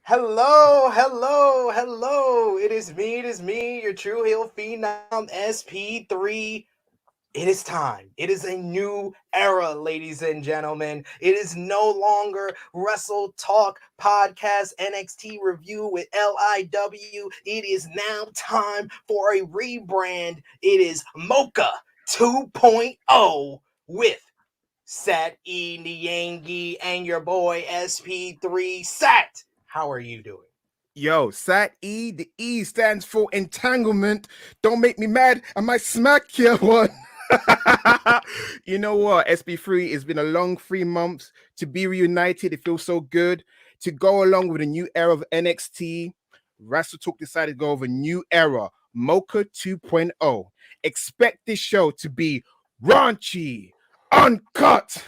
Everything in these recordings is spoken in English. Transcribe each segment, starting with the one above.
Hello, hello, hello. It is me, your true heel phenom SP3. It is time. It is a new era, ladies and gentlemen. It is no longer Wrestle Talk Podcast NXT review with LIW. It is now time for a rebrand. It is Mocha 2.0 with Sat E, Niangi, and your boy SP3. Sat, how are you doing? Yo, Sat E, the E stands for entanglement. Don't make me mad. I might smack you one. You know what? SP3, it's been a long 3 months to be reunited. It feels so good to go along with a new era of NXT. WrestleTalk decided to go over a new era, Mocha 2.0. Expect this show to be raunchy, uncut,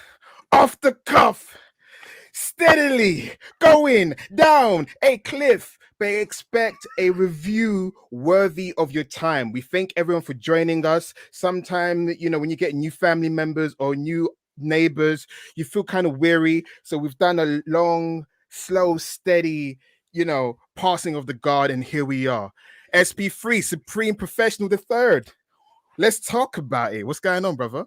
off the cuff, steadily going down a cliff, but expect a review worthy of your time. We thank everyone for joining us. Sometimes, when you get new family members or new neighbors, you feel kind of weary. So we've done a long, slow, steady, passing of the guard, and here we are. SP3, Supreme Professional the Third. Let's talk about it. What's going on, brother?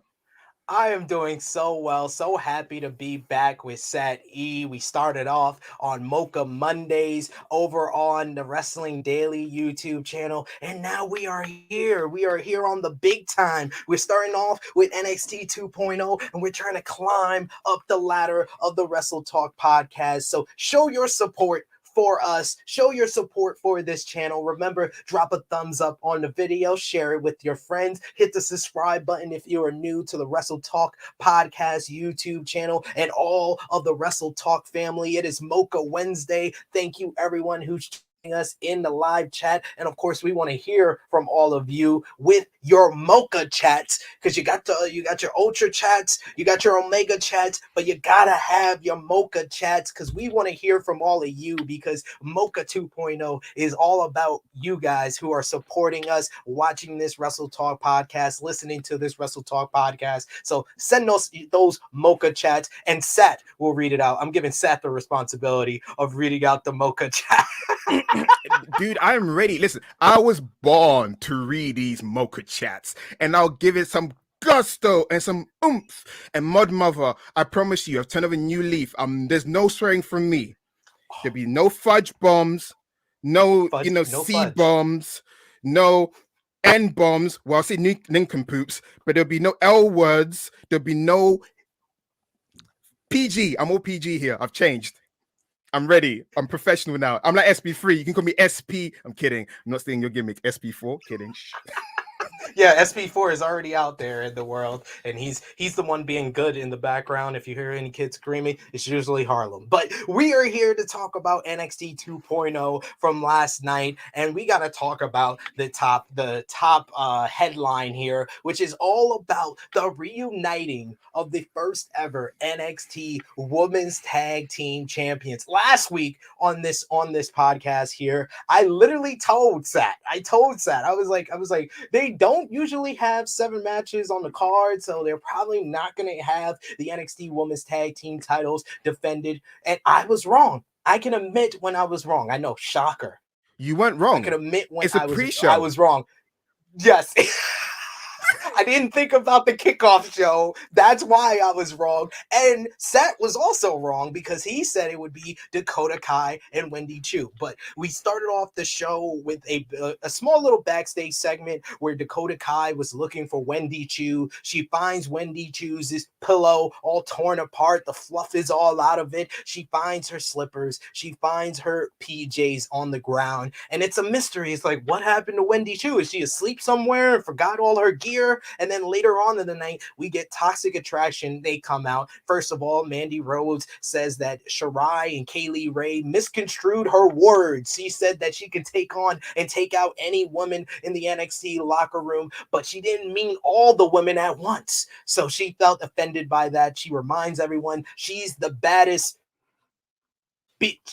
I am doing so well, so happy to be back with Sat E. We started off on Mocha Mondays over on the Wrestling Daily YouTube channel, and now we are here. We are here on the big time. We're starting off with NXT 2.0, and we're trying to climb up the ladder of the Wrestle Talk podcast. So show your support for us. Show your support for this channel. Remember, drop a thumbs up on the video, share it with your friends, hit the subscribe button if you are new to the Wrestle Talk Podcast YouTube channel and all of the Wrestle Talk family. It is Mocha Wednesday. Thank you everyone who's us in the live chat, and of course we want to hear from all of you with your Mocha chats, because you got your ultra chats, you got your omega chats, but you gotta have your Mocha chats, because we want to hear from all of you, because Mocha 2.0 is all about you guys who are supporting us, watching this Wrestle Talk podcast, listening to this Wrestle Talk podcast. So send us those Mocha chats, and Sat will read it out. I'm giving Sat the responsibility of reading out the Mocha chat. Dude, I'm ready. Listen, I was born to read these Mocha chats, and I'll give it some gusto and some oomph. And Mud Mother, I promise you, I've turned over a new leaf. There's no swearing from me. There'll be no fudge bombs, no C fudge. bombs, no N bombs. Well, I'll say nincompoops, but there'll be no L words. There'll be no PG. I'm all PG here. I've changed. I'm ready. I'm professional now. I'm like SP3. You can call me SP. I'm kidding. I'm not saying your gimmick. SP4. Kidding. Yeah, SP4 is already out there in the world, and he's the one being good in the background. If you hear any kids screaming, it's usually Harlem. But we are here to talk about NXT 2.0 from last night, and we got to talk about the top headline here, which is all about the reuniting of the first ever NXT Women's Tag Team Champions. Last week on this podcast here, I literally told Sat, I was like, they don't usually have 7 matches on the card, so they're probably not going to have the NXT Women's Tag Team titles defended. And I was wrong. I can admit when I was wrong. I know, shocker. You weren't wrong. I can admit when it's a pre-show. I was wrong. Yes. I didn't think about the kickoff show. That's why I was wrong. And Sat was also wrong because he said it would be Dakota Kai and Wendy Choo. But we started off the show with a small little backstage segment where Dakota Kai was looking for Wendy Choo. She finds Wendy Choo's pillow all torn apart. The fluff is all out of it. She finds her slippers. She finds her PJs on the ground. And it's a mystery. It's like, what happened to Wendy Choo? Is she asleep somewhere and forgot all her gear? And then later on in the night, we get Toxic Attraction. They come out. First of all, Mandy Rhodes says that Surray and Kaylee Ray misconstrued her words. She said that she could take on and take out any woman in the NXT locker room, but she didn't mean all the women at once. So she felt offended by that. She reminds everyone she's the baddest.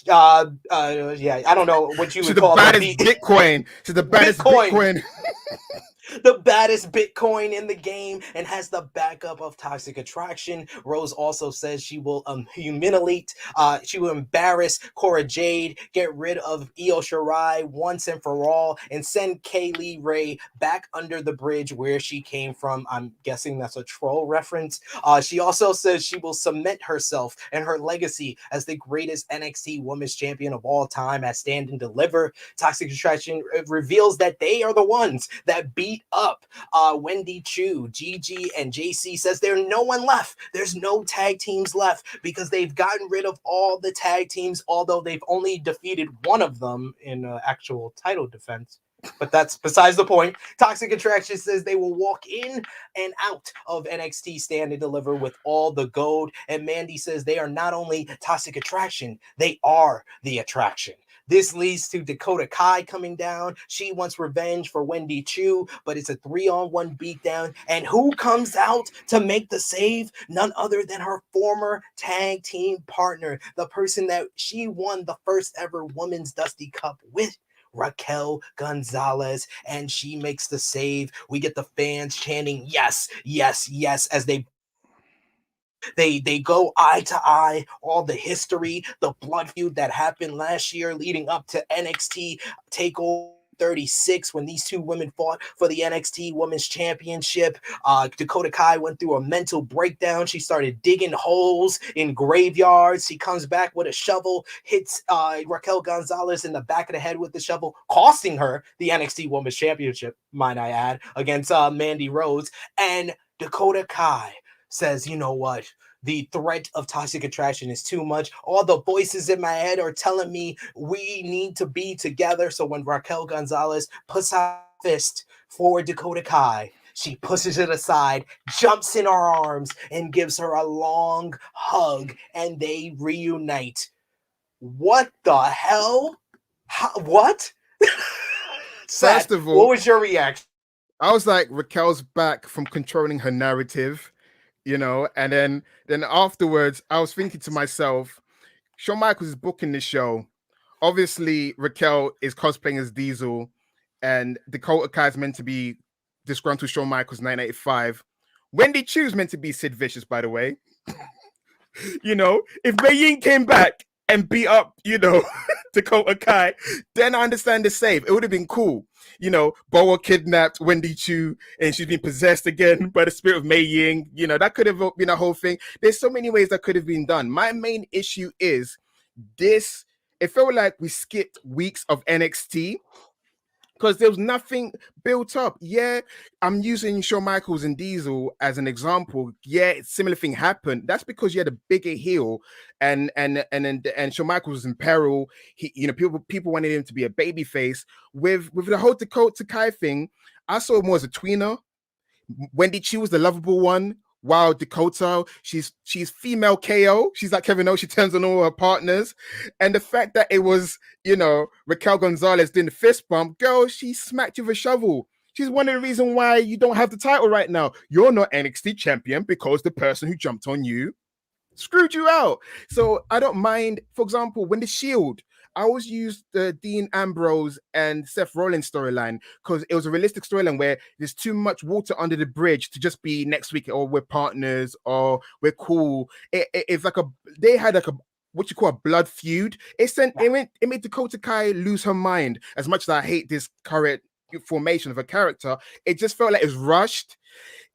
I don't know what you would call the baddest Bitcoin. She's the baddest Bitcoin. the baddest Bitcoin in the game and has the backup of Toxic Attraction. Rose also says she will she will embarrass Cora Jade, get rid of Io Shirai once and for all, and send Kaylee Ray back under the bridge where she came from. I'm guessing that's a troll reference. She also says she will cement herself and her legacy as the greatest NXT Women's Champion of all time at Stand and Deliver. Toxic Attraction reveals that they are the ones that beat up Wendy Chu. Gigi and JC says there's no one left. There's no tag teams left because they've gotten rid of all the tag teams, although they've only defeated one of them in actual title defense. But that's besides the point. Toxic Attraction says they will walk in and out of NXT Stand and Deliver with all the gold. And Mandy says they are not only Toxic Attraction, they are the attraction. This leads to Dakota Kai coming down. She wants revenge for Wendy Chu, but it's a 3-on-1 beatdown. And who comes out to make the save? None other than her former tag team partner, the person that she won the first ever Women's Dusty Cup with. Raquel Gonzalez, and she makes the save. We get the fans chanting yes, yes, yes as they go eye to eye, all the history, the blood feud that happened last year leading up to NXT TakeOver 36 when these two women fought for the NXT Women's Championship. Dakota Kai went through a mental breakdown. She started digging holes in graveyards. She comes back with a shovel, hits Raquel Gonzalez in the back of the head with the shovel, costing her the NXT Women's Championship, might I add, against Mandy Rose. And Dakota Kai says, you know what? The threat of Toxic Attraction is too much. All the voices in my head are telling me we need to be together. So when Raquel Gonzalez puts out a fist for Dakota Kai, she pushes it aside, jumps in her arms, and gives her a long hug, and they reunite. What the hell? What? First of all, what was your reaction? I was like, Raquel's back from controlling her narrative, and then afterwards, I was thinking to myself, Shawn Michaels is booking this show. Obviously, Raquel is cosplaying as Diesel, and Dakota Kai is meant to be disgruntled Shawn Michaels 1985. Wendy Chu's meant to be Sid Vicious, by the way. If Mei Ying came back and beat up, Dakota Kai, then I understand the save. It would have been cool. Boa kidnapped Wendy Chu and she's been possessed again by the spirit of Mei Ying. That could have been a whole thing. There's so many ways that could have been done. My main issue is this. It felt like we skipped weeks of NXT because there was nothing built up. Yeah, I'm using Shawn Michaels and Diesel as an example. Yeah, similar thing happened. That's because you had a bigger heel, and Shawn Michaels was in peril. People wanted him to be a babyface. With the whole Dakota Kai thing, I saw it more as a tweener. Wendy Chu was the lovable one. Wow, Dakota, she's female KO. She's like Kevin O. She turns on all her partners. And the fact that it was, Raquel Gonzalez doing the fist bump, girl, she smacked you with a shovel. She's one of the reasons why you don't have the title right now. You're not NXT champion because the person who jumped on you screwed you out. So I don't mind, for example, when the Shield, I always used the Dean Ambrose and Seth Rollins storyline because it was a realistic storyline where there's too much water under the bridge to just be next week or we're partners or we're cool. It's like they had like a what you call a blood feud. It made Dakota Kai lose her mind. As much as I hate this current formation of a character, it just felt like it was rushed.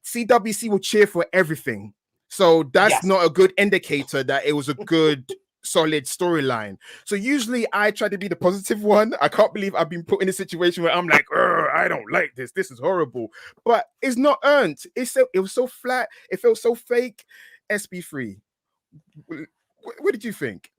CWC will cheer for everything. So that's not a good indicator that it was a good solid storyline. So usually I try to be the positive one. I can't believe I've been put in a situation where I'm like, I don't like this. This is horrible. But it's not earned. It was so flat. It felt so fake. SP3. What did you think?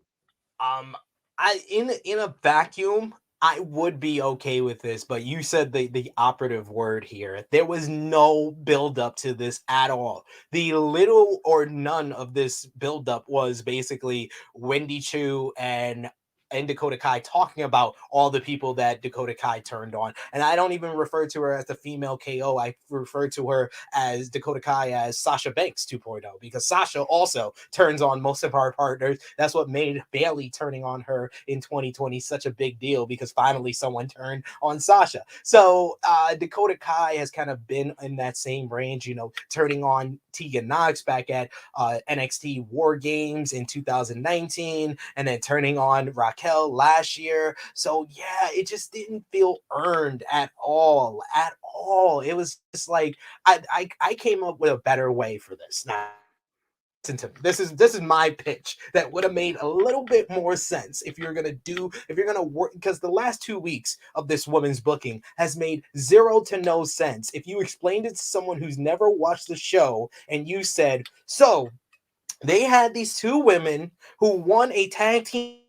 In a vacuum, I would be okay with this, but you said the operative word here. There was no build up to this at all. The little or none of this build up was basically Wendy Chu and and Dakota Kai talking about all the people that Dakota Kai turned on. And I don't even refer to her as the female KO. I refer to her as Dakota Kai as Sasha Banks 2.0, because Sasha also turns on most of our partners. That's what made Bayley turning on her in 2020 such a big deal, because finally someone turned on Sasha. So Dakota Kai has kind of been in that same range, turning on Tegan Knox back at NXT War Games in 2019, and then turning on Raquel last year. So yeah, it just didn't feel earned at all. It was just like I came up with a better way for this. Now, listen to me. This is my pitch that would have made a little bit more sense if you're gonna work, because the last 2 weeks of this woman's booking has made zero to no sense. If you explained it to someone who's never watched the show and you said, so they had these two women who won a tag team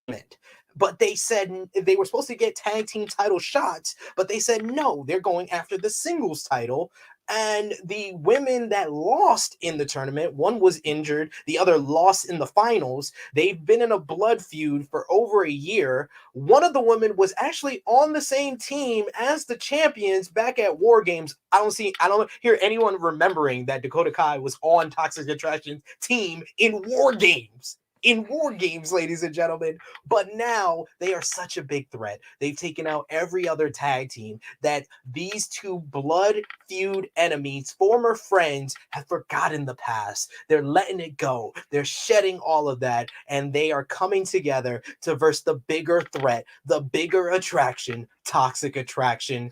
tournament, but they said they were supposed to get tag team title shots, but they said no, they're going after the singles title. And the women that lost in the tournament, one was injured, the other lost in the finals. They've been in a blood feud for over a year. One of the women was actually on the same team as the champions back at War Games. I don't hear anyone remembering that Dakota Kai was on Toxic Attraction's team in War Games. Ladies and gentlemen. But now they are such a big threat. They've taken out every other tag team that these two blood feud enemies, former friends, have forgotten the past. They're letting it go. They're shedding all of that, and they are coming together to verse the bigger threat, the bigger attraction, Toxic Attraction.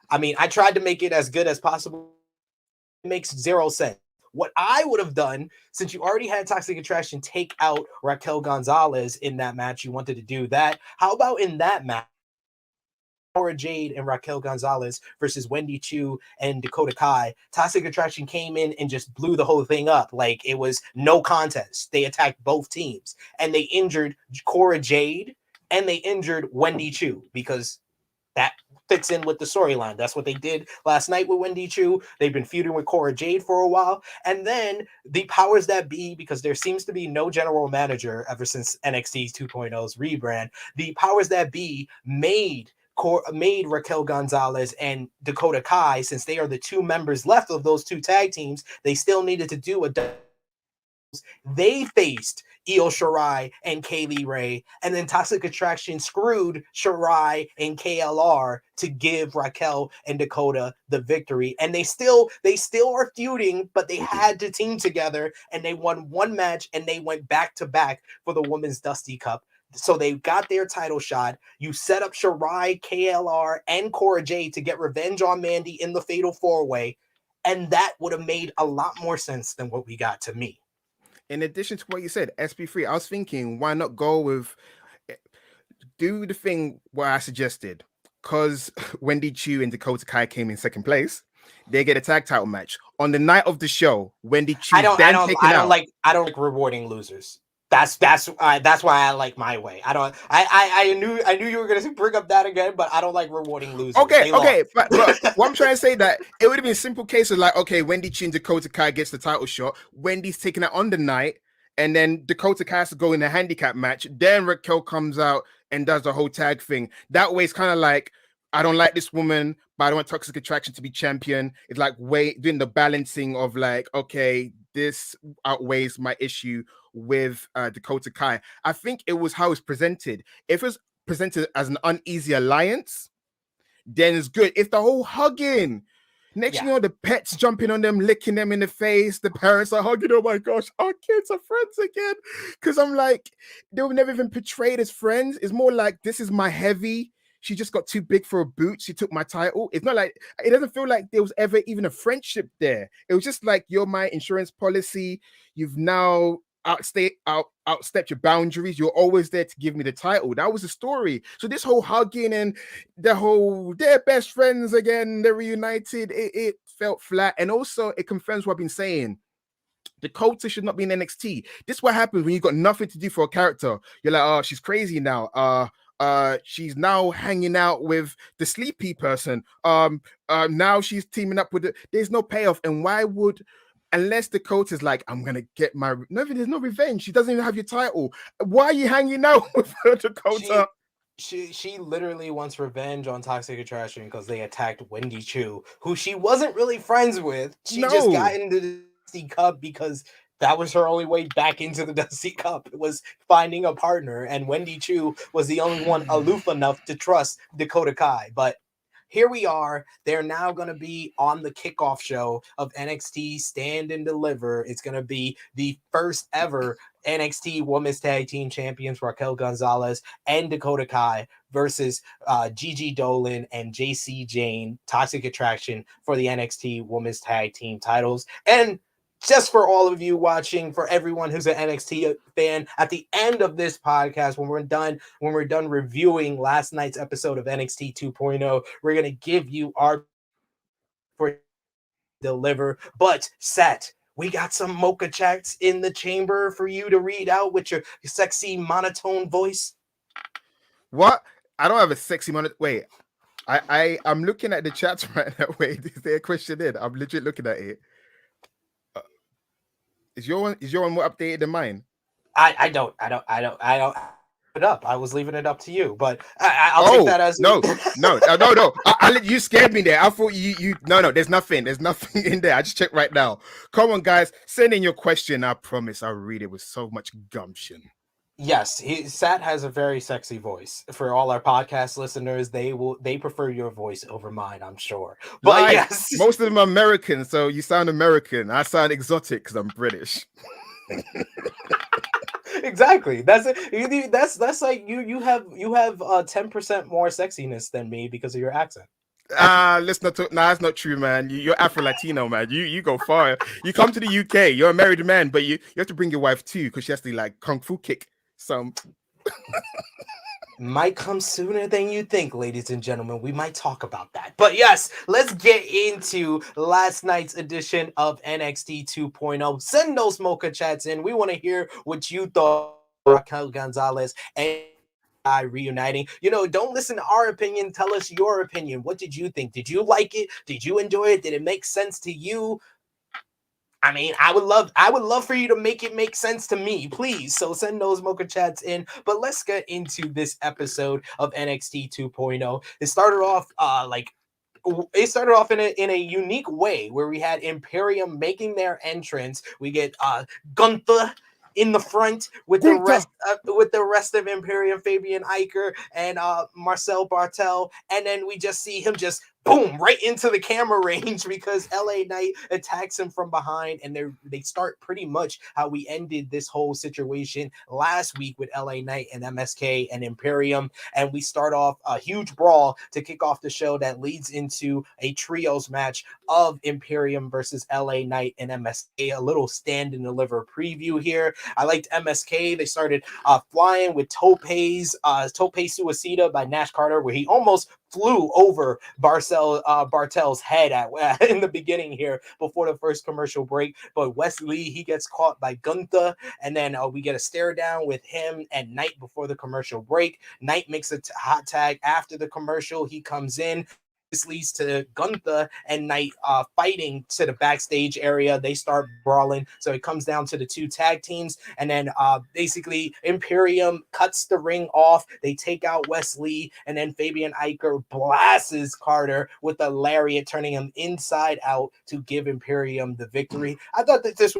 I mean, I tried to make it as good as possible. It makes zero sense. What I would have done, since you already had Toxic Attraction take out Raquel Gonzalez in that match, you wanted to do that. How about in that match, Cora Jade and Raquel Gonzalez versus Wendy Chu and Dakota Kai? Toxic Attraction came in and just blew the whole thing up. Like, it was no contest. They attacked both teams, and they injured Cora Jade and they injured Wendy Chu, because that fits in with the storyline. That's what they did last night with Wendy Chu. They've been feuding with Cora Jade for a while. And then the powers that be, because there seems to be no general manager ever since NXT 2.0's rebrand, the powers that be made Raquel Gonzalez and Dakota Kai, since they are the two members left of those two tag teams, they still needed to do they faced Io Shirai and Kaylee Ray, and then Toxic Attraction screwed Shirai and KLR to give Raquel and Dakota the victory. And they still are feuding, but they had to team together, and they won one match, and they went back to back for the Women's Dusty Cup. So they got their title shot. You set up Shirai, KLR, and Cora Jade to get revenge on Mandy in the Fatal 4-Way, and that would have made a lot more sense than what we got, to me. In addition to what you said, SP3, I was thinking, why not go with, do the thing what I suggested? Because Wendy Chu and Dakota Kai came in second place, they get a tag title match on the night of the show. Wendy Chu I don't like rewarding losers. That's why I like my way. I knew you were gonna bring up that again, but I don't like rewarding losers. Okay, but what I'm trying to say, that it would have been a simple case of like, okay, Wendy Chu and Dakota Kai gets the title shot. Wendy's taking it on the night, and then Dakota Kai has to go in a handicap match. Then Raquel comes out and does the whole tag thing. That way, it's kind of like, I don't like this woman, but I don't want Toxic Attraction to be champion. It's like doing the balancing of like, okay, this outweighs my issue with Dakota Kai. I think it was how it was presented. If it was presented as an uneasy alliance, then it's good. If the whole hugging, next thing you know, the pets jumping on them, licking them in the face, the parents are hugging, oh my gosh, our kids are friends again. Because I'm like, they were never even portrayed as friends. It's more like, this is my heavy. She just got too big for a boot. She took my title. It's not like, it doesn't feel like there was ever even a friendship there. It was just like, you're my insurance policy. You've now outstepped your boundaries. You're always there to give me the title. That was the story. So this whole hugging and the whole, they're best friends again, they're reunited, it felt flat. And also it confirms what I've been saying. Dakota should not be in NXT. This is what happens when you got nothing to do for a character. You're like, oh, she's crazy now. She's now hanging out with the sleepy person. Now she's teaming up with there's no payoff. And why would unless Dakota's like, I'm gonna get my there's no revenge. She doesn't even have your title. Why are you hanging out with Dakota? She literally wants revenge on Toxic Attraction because they attacked Wendy Chu, who she wasn't really friends with. She just got into the Dusty Cup because that was her only way back into the Dusty Cup. It was finding a partner, and Wendy Chu was the only one aloof enough to trust Dakota Kai. But here we are. They're now going to be on the kickoff show of NXT Stand and Deliver. It's going to be the first ever NXT Women's Tag Team Champions Raquel Gonzalez and Dakota Kai versus Gigi Dolan and JC Jane, Toxic Attraction, for the NXT Women's Tag Team titles. And just for all of you watching, for everyone who's an NXT fan, at the end of this podcast, when we're done reviewing last night's episode of NXT 2.0, we're gonna give you our for deliver. But Sat, we got some MochaChats in the chamber for you to read out with your sexy monotone voice. What? I don't have a sexy monotone. Wait, I'm looking at the chats right now. Wait, is there a question in? I'm legit looking at it. Is your one more updated than mine? I don't it up. I was leaving it up to you, but I'll take that as no. You scared me there. I thought you no. There's nothing in there. I just checked right now. Come on, guys, send in your question. I promise I'll read it with so much gumption. Yes, Sat has a very sexy voice. For all our podcast listeners, they prefer your voice over mine, I'm sure. But yes, most of them are American, so you sound American. I sound exotic because I'm British. Exactly. That's it. That's like you have 10% more sexiness than me because of your accent. Let's not talk. Nah, that's not true, man. You're Afro-Latino, man. You go far. You come to the UK, you're a married man, but you have to bring your wife too because she has to like kung fu kick some. Might come sooner than you think, ladies and gentlemen. We might talk about that. But yes, let's get into last night's edition of NXT 2.0. Send those MochaChats in. We want to hear what you thought of Raquel Gonzalez and I reuniting. Don't listen to our opinion. Tell us your opinion. What did you think? Did you like it? Did you enjoy it? Did it make sense to you? I mean, I would love for you to make it make sense to me, please. So send those MochaChats in. But let's get into this episode of NXT 2.0. It started off in a unique way where we had Imperium making their entrance. We get Gunther in the front with the rest of Imperium, Fabian Aichner and Marcel Bartel, and then we just see him just boom right into the camera range because LA Knight attacks him from behind, and they start pretty much how we ended this whole situation last week with LA Knight and MSK and Imperium, and we start off a huge brawl to kick off the show that leads into a trios match of Imperium versus LA Knight and MSK. A little stand and deliver preview here. I liked MSK. They started flying with Tope Suicida by Nash Carter, where he almost flew over Bartel's head in the beginning here before the first commercial break. But Wesley, he gets caught by Gunther, and then we get a stare down with him and Knight before the commercial break. Knight makes a hot tag after the commercial. He comes in. This leads to Gunther and Knight fighting to the backstage area. They start brawling. So it comes down to the two tag teams. And then basically Imperium cuts the ring off. They take out Wesley. And then Fabian Aichner blasts Carter with a lariat, turning him inside out to give Imperium the victory. I thought that this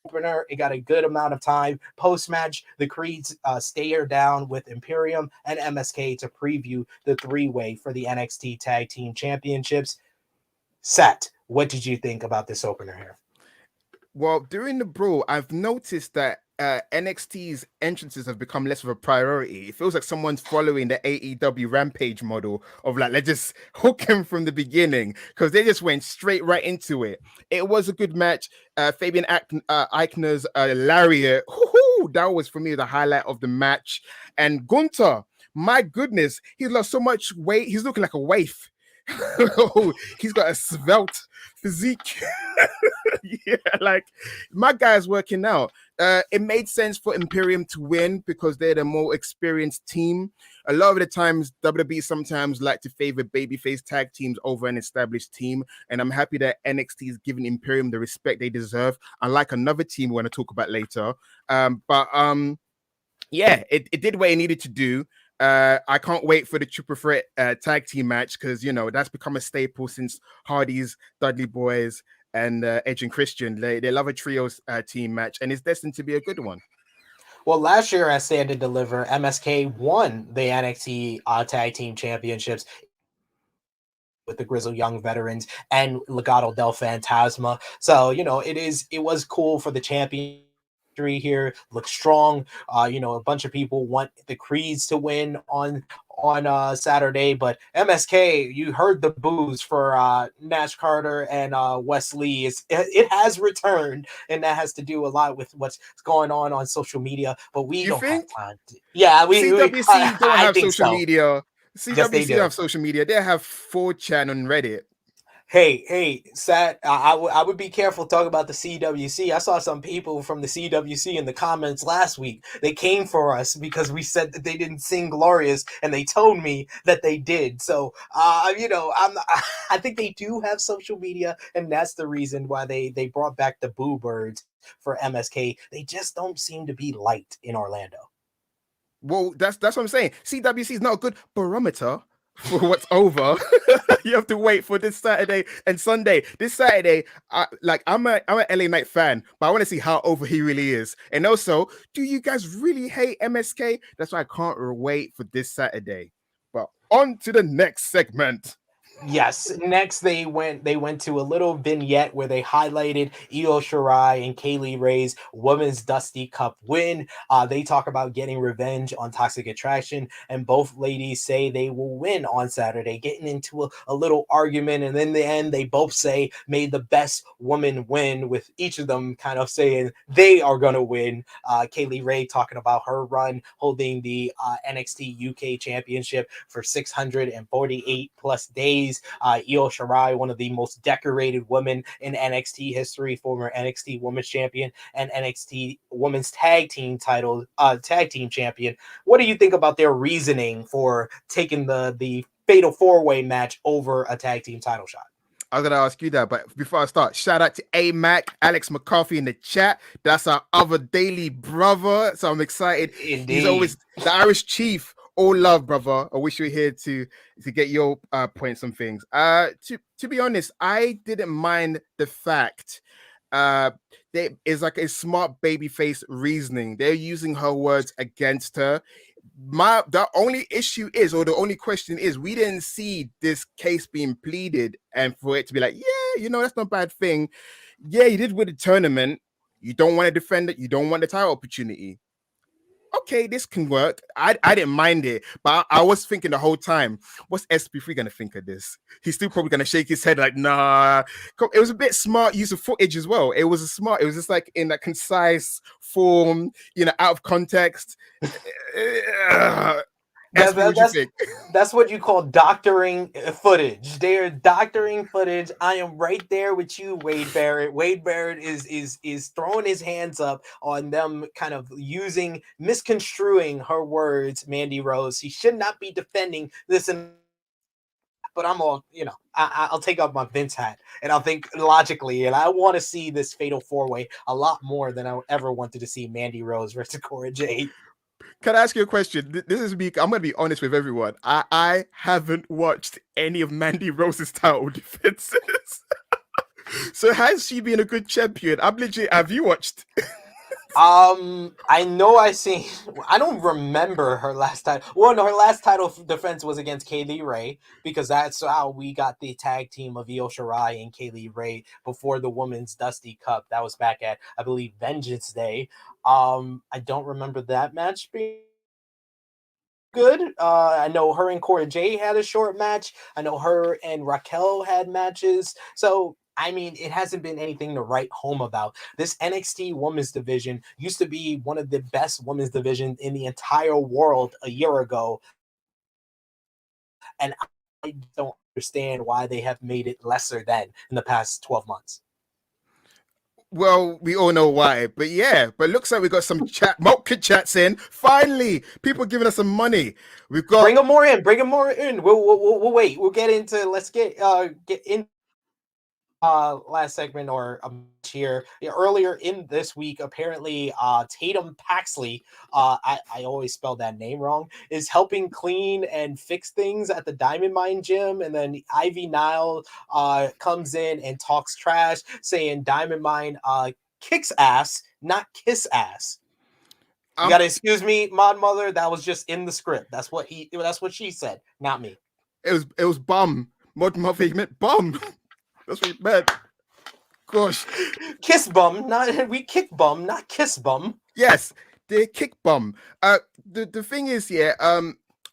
opener, it got a good amount of time. Post-match, the Creeds stare down with Imperium and MSK to preview the three-way for the NXT Tag Team Championships. Sat, what did you think about this opener here? Well, during the brawl, I've noticed that NXT's entrances have become less of a priority. It feels like someone's following the AEW Rampage model of like, let's just hook him from the beginning, because they just went straight right into it. It was a good match. Fabian Aichner's lariat, that was for me the highlight of the match. And Gunther, my goodness, he's lost so much weight. He's looking like a waif. He's got a svelte physique. Yeah, like my guy's working out. It made sense for Imperium to win because they're the more experienced team. A lot of the times, WWE sometimes like to favor babyface tag teams over an established team, and I'm happy that NXT is giving Imperium the respect they deserve, unlike another team we're going to talk about later. Yeah, it did what it needed to do. I can't wait for the triple threat tag team match because that's become a staple since Hardy's, Dudley Boys, and Edge and Christian. They love a trios team match, and it's destined to be a good one. Well, last year at Stand and Deliver, MSK won the NXT Tag Team Championships with the Grizzled Young Veterans and Legado del Fantasma. So, it was cool for the champion here. Looks strong. A bunch of people want the Creeds to win on Saturday, but MSK, you heard the boos for Nash Carter and Wesley. It has returned, and that has to do a lot with what's going on social media. But we You don't have think? time. Yeah, CWC don't have think social so. media. Yes, they CWC do. don't have social media. They have 4chan on Reddit. Hey, Sat, I would be careful talking about the CWC. I saw some people from the CWC in the comments last week. They came for us because we said that they didn't sing Glorious, and they told me that they did. So, I think they do have social media, and that's the reason why they brought back the Boo Birds for MSK. They just don't seem to be liked in Orlando. Well, that's what I'm saying. CWC is not a good barometer for what's over. You have to wait for this Saturday and Sunday. This Saturday, I'm a LA Knight fan, but I want to see how over he really is. And also, do you guys really hate MSK? That's why I can't wait for this Saturday. But on to the next segment. Yes. Next, they went to a little vignette where they highlighted Io Shirai and Kaylee Ray's Women's Dusty Cup win. They talk about getting revenge on Toxic Attraction, and both ladies say they will win on Saturday, getting into a little argument. And in the end, they both say, "May the best woman win," with each of them kind of saying they are going to win. Kaylee Ray talking about her run holding the NXT UK Championship for 648 plus days. Io Shirai, one of the most decorated women in NXT history, former NXT Women's Champion and NXT Women's Tag Team Tag Team Champion. What do you think about their reasoning for taking the Fatal 4-Way match over a tag team title shot? I was gonna ask you that, but before I start, shout out to A-Mac, Alex McCarthy in the chat. That's our other daily brother. So I'm excited. Indeed. He's always the Irish Chief. All love, brother. I wish you were here to get your points on things. To be honest, I didn't mind the fact there is like a smart babyface reasoning. They're using her words against her. The only issue is, or the only question is, we didn't see this case being pleaded, and for it to be like, yeah, that's not a bad thing. Yeah, you did with the tournament. You don't want to defend it. You don't want the title opportunity. Okay, this can work. I didn't mind it, but I was thinking the whole time, what's SP3 gonna think of this? He's still probably gonna shake his head like, nah. It was a bit smart use of footage as well. It was just like in that concise form, out of context. That's what you call doctoring footage. They're doctoring footage. I am right there with you, Wade Barrett. Wade Barrett is throwing his hands up on them, kind of misconstruing her words. Mandy Rose, he should not be defending this. But I'm all, I'll take off my Vince hat and I'll think logically, and I want to see this Fatal 4-Way a lot more than I ever wanted to see Mandy Rose versus Cora Jade. Can I ask you a question? This is me. I'm going to be honest with everyone. I haven't watched any of Mandy Rose's title defenses. So has she been a good champion? I'm legit. Have you watched? I know I seen. I don't remember her last title. Well, no, her last title defense was against Kaylee Ray, because that's how we got the tag team of Io Shirai and Kaylee Ray before the Women's Dusty Cup. That was back at, I believe, Vengeance Day. I don't remember that match being good. I know her and Cora Jade had a short match. I know her and Raquel had matches. So, I mean, it hasn't been anything to write home about. This NXT women's division used to be one of the best women's divisions in the entire world a year ago. And I don't understand why they have made it lesser than in the past 12 months. Well, we all know why, but yeah, but looks like we got some MochaChats in. Finally, people giving us some money. We've got Bring them more in. Bring them more in. We'll wait. We'll get into. Let's get in last segment or here. Earlier in this week, apparently Tatum Paxley, I always spell that name wrong, is helping clean and fix things at the Diamond Mine gym, and then Ivy Nile comes in and talks trash, saying Diamond Mine kicks ass, not kiss ass. You gotta excuse me, Mod Mother. That was just in the script. That's what she said, not me. It was bum. Mod Mother meant bum. That's what he meant. Gosh. Kiss bum, we kick bum, not kiss bum. Yes, they kick bum. The thing is,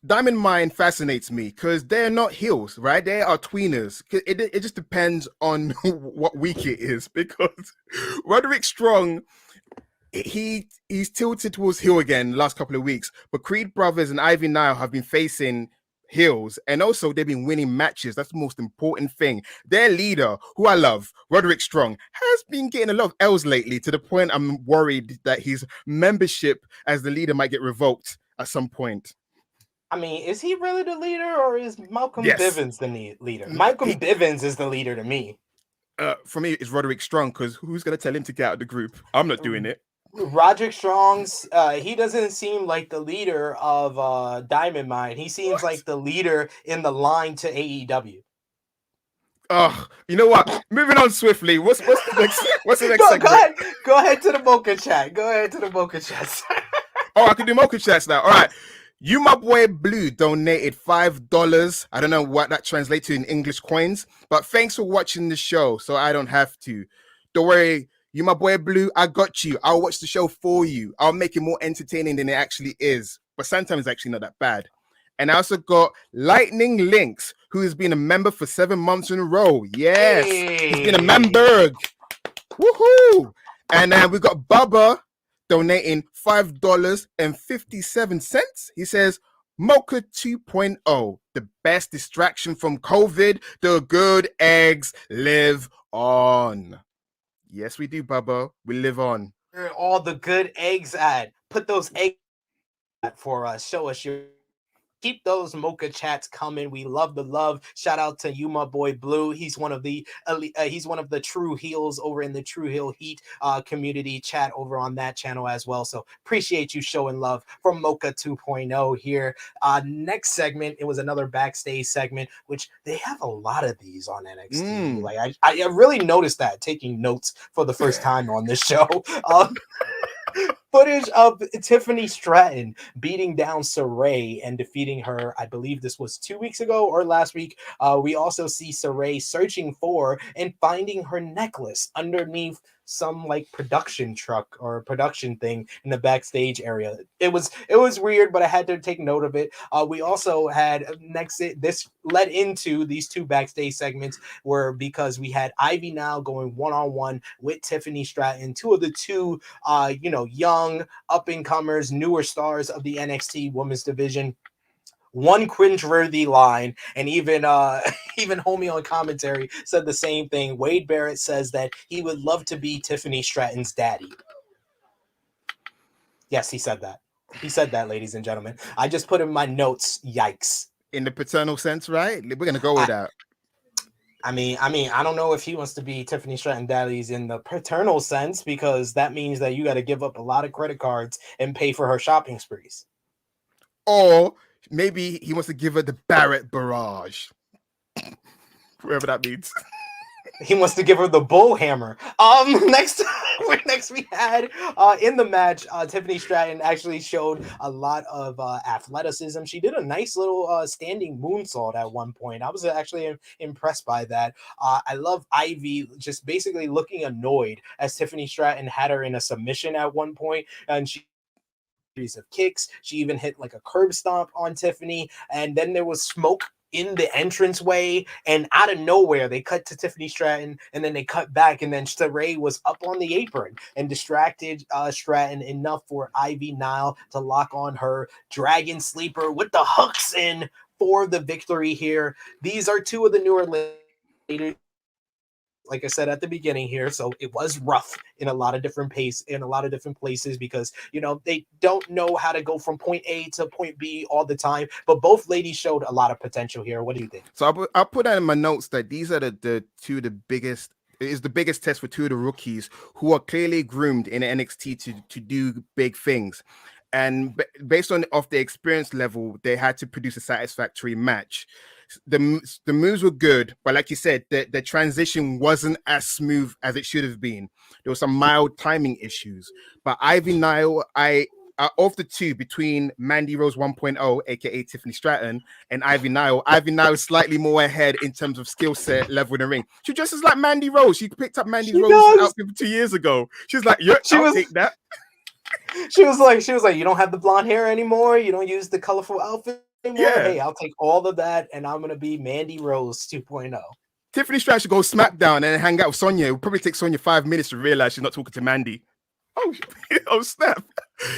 Diamond Mine fascinates me because they're not heels, right? They are tweeners. It just depends on what week it is, because Roderick Strong, he's tilted towards heel again the last couple of weeks, but Creed Brothers and Ivy Nile have been facing heels, and also they've been winning matches. That's the most important thing. Their leader, who I love, Roderick Strong, has been getting a lot of L's lately, to the point I'm worried that his membership as the leader might get revoked at some point. I mean, is he really the leader, or is Malcom Bivens the leader? Malcom Bivens is the leader to me. For me, it's Roderick Strong, because who's going to tell him to get out of the group? I'm not doing it. Roderick Strong's, he doesn't seem like the leader of Diamond Mine. He seems like the leader in the line to AEW. Oh, you know what? Moving on swiftly. What's the next segment? Go ahead to the Mocha Chat. Go ahead to the Mocha Chats. Oh, I can do Mocha Chats now. All right. You, my boy Blue, donated $5. I don't know what that translates to in English coins, but thanks for watching the show, so I don't have to. Don't worry. You, my boy Blue, I got you. I'll watch the show for you. I'll make it more entertaining than it actually is. But sometimes it's actually not that bad. And I also got Lightning Links, who has been a member for 7 months in a row. Yes, he's been a member. Woohoo! And then we got Bubba donating $5.57. He says, Mocha 2.0, the best distraction from COVID. The good eggs live on. Yes, we do, Bubba. We live on. All the good eggs at. Put those eggs for us. Show us your. Keep those Mocha Chats coming. We love the love. Shout out to you, my boy Blue. He's one of the true heels over in the True Heel Heat community chat over on that channel as well. So appreciate you showing love from Mocha 2.0 here. Next segment, it was another backstage segment, which they have a lot of these on NXT. Like I really noticed that, taking notes for the first time on this show. Footage of Tiffany Stratton beating down Surray and defeating her. I believe this was 2 weeks ago or last week. We also see Surray searching for and finding her necklace underneath some like production truck or production thing in the backstage area. It was weird, but I had to take note of it. We also had this led into these two backstage segments were because we had Ivy Nile going one-on-one with Tiffany Stratton, two of the two young up-and-comers, newer stars of the NXT women's division. One cringeworthy line, and even homie on commentary said the same thing. Wade Barrett says that he would love to be Tiffany Stratton's daddy. Yes, he said that. He said that, ladies and gentlemen. I just put in my notes. Yikes. In the paternal sense, right? We're gonna go with that. I mean, I don't know if he wants to be Tiffany Stratton daddy's in the paternal sense, because that means that you got to give up a lot of credit cards and pay for her shopping sprees. Or maybe he wants to give her the Barrett barrage. Whatever that means. He wants to give her the bull hammer. Next we had in the match, Tiffany Stratton actually showed a lot of athleticism. She did a nice little standing moonsault at one point. I was actually impressed by that. I love Ivy just basically looking annoyed as Tiffany Stratton had her in a submission at one point, and she of kicks. She even hit like a curb stomp on Tiffany, and then there was smoke in the entranceway, and out of nowhere they cut to Tiffany Stratton, and then they cut back, and then Surray was up on the apron and distracted Stratton enough for Ivy Nile to lock on her Dragon Sleeper with the hooks in for the victory here. These are two of the newer ladies like I said at the beginning here, so it was rough in a lot of different places because they don't know how to go from point A to point B all the time. But both ladies showed a lot of potential here. What do you think? So I'll put that in my notes that these are the two of the biggest. Is the biggest test for two of the rookies who are clearly groomed in NXT to do big things, and based on off their experience level, they had to produce a satisfactory match. The moves were good, but like you said, the transition wasn't as smooth as it should have been. There were some mild timing issues, but Ivy Nile, of the two between Mandy Rose 1.0, aka Tiffany Stratton, and Ivy Nile is slightly more ahead in terms of skill set level in the ring. She dresses like Mandy Rose. She picked up Mandy Rose's outfit 2 years ago. She's like, yeah, I'll take that. She was like, you don't have the blonde hair anymore. You don't use the colorful outfit anymore. Yeah. Hey, I'll take all of that, and I'm gonna be Mandy Rose 2.0. Tiffany Stratton should go SmackDown and hang out with Sonya. It will probably take Sonya 5 minutes to realize she's not talking to Mandy. Oh snap.